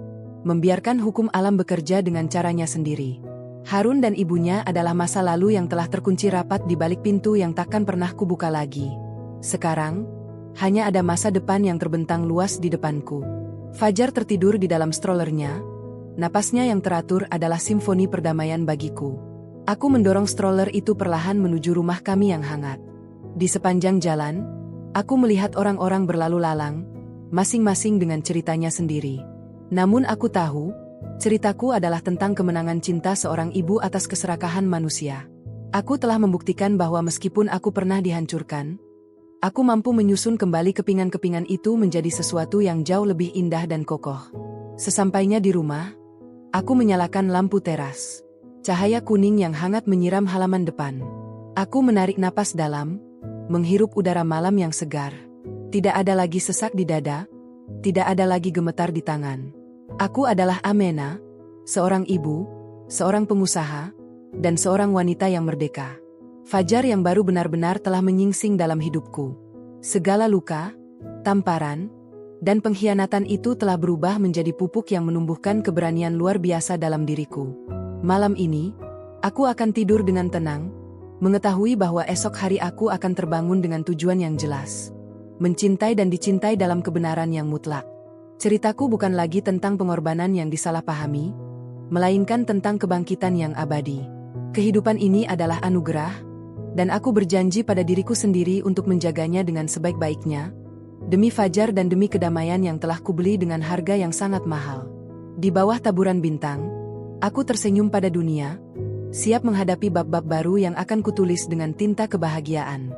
Speaker 1: membiarkan hukum alam bekerja dengan caranya sendiri. Harun dan ibunya adalah masa lalu yang telah terkunci rapat di balik pintu yang takkan pernah kubuka lagi. Sekarang, hanya ada masa depan yang terbentang luas di depanku. Fajar tertidur di dalam strollernya. Napasnya yang teratur adalah simfoni perdamaian bagiku. Aku mendorong stroller itu perlahan menuju rumah kami yang hangat. Di sepanjang jalan, aku melihat orang-orang berlalu lalang, masing-masing dengan ceritanya sendiri. Namun aku tahu, ceritaku adalah tentang kemenangan cinta seorang ibu atas keserakahan manusia. Aku telah membuktikan bahwa meskipun aku pernah dihancurkan, aku mampu menyusun kembali kepingan-kepingan itu menjadi sesuatu yang jauh lebih indah dan kokoh. Sesampainya di rumah, aku menyalakan lampu teras. Cahaya kuning yang hangat menyiram halaman depan. Aku menarik napas dalam, menghirup udara malam yang segar. Tidak ada lagi sesak di dada, tidak ada lagi gemetar di tangan. Aku adalah Amena, seorang ibu, seorang pengusaha, dan seorang wanita yang merdeka. Fajar yang baru benar-benar telah menyingsing dalam hidupku. Segala luka, tamparan, dan pengkhianatan itu telah berubah menjadi pupuk yang menumbuhkan keberanian luar biasa dalam diriku. Malam ini, aku akan tidur dengan tenang, mengetahui bahwa esok hari aku akan terbangun dengan tujuan yang jelas. Mencintai dan dicintai dalam kebenaran yang mutlak. Ceritaku bukan lagi tentang pengorbanan yang disalahpahami, melainkan tentang kebangkitan yang abadi. Kehidupan ini adalah anugerah, dan aku berjanji pada diriku sendiri untuk menjaganya dengan sebaik-baiknya, demi Fajar dan demi kedamaian yang telah kubeli dengan harga yang sangat mahal. Di bawah taburan bintang, aku tersenyum pada dunia, siap menghadapi bab-bab baru yang akan kutulis dengan tinta kebahagiaan.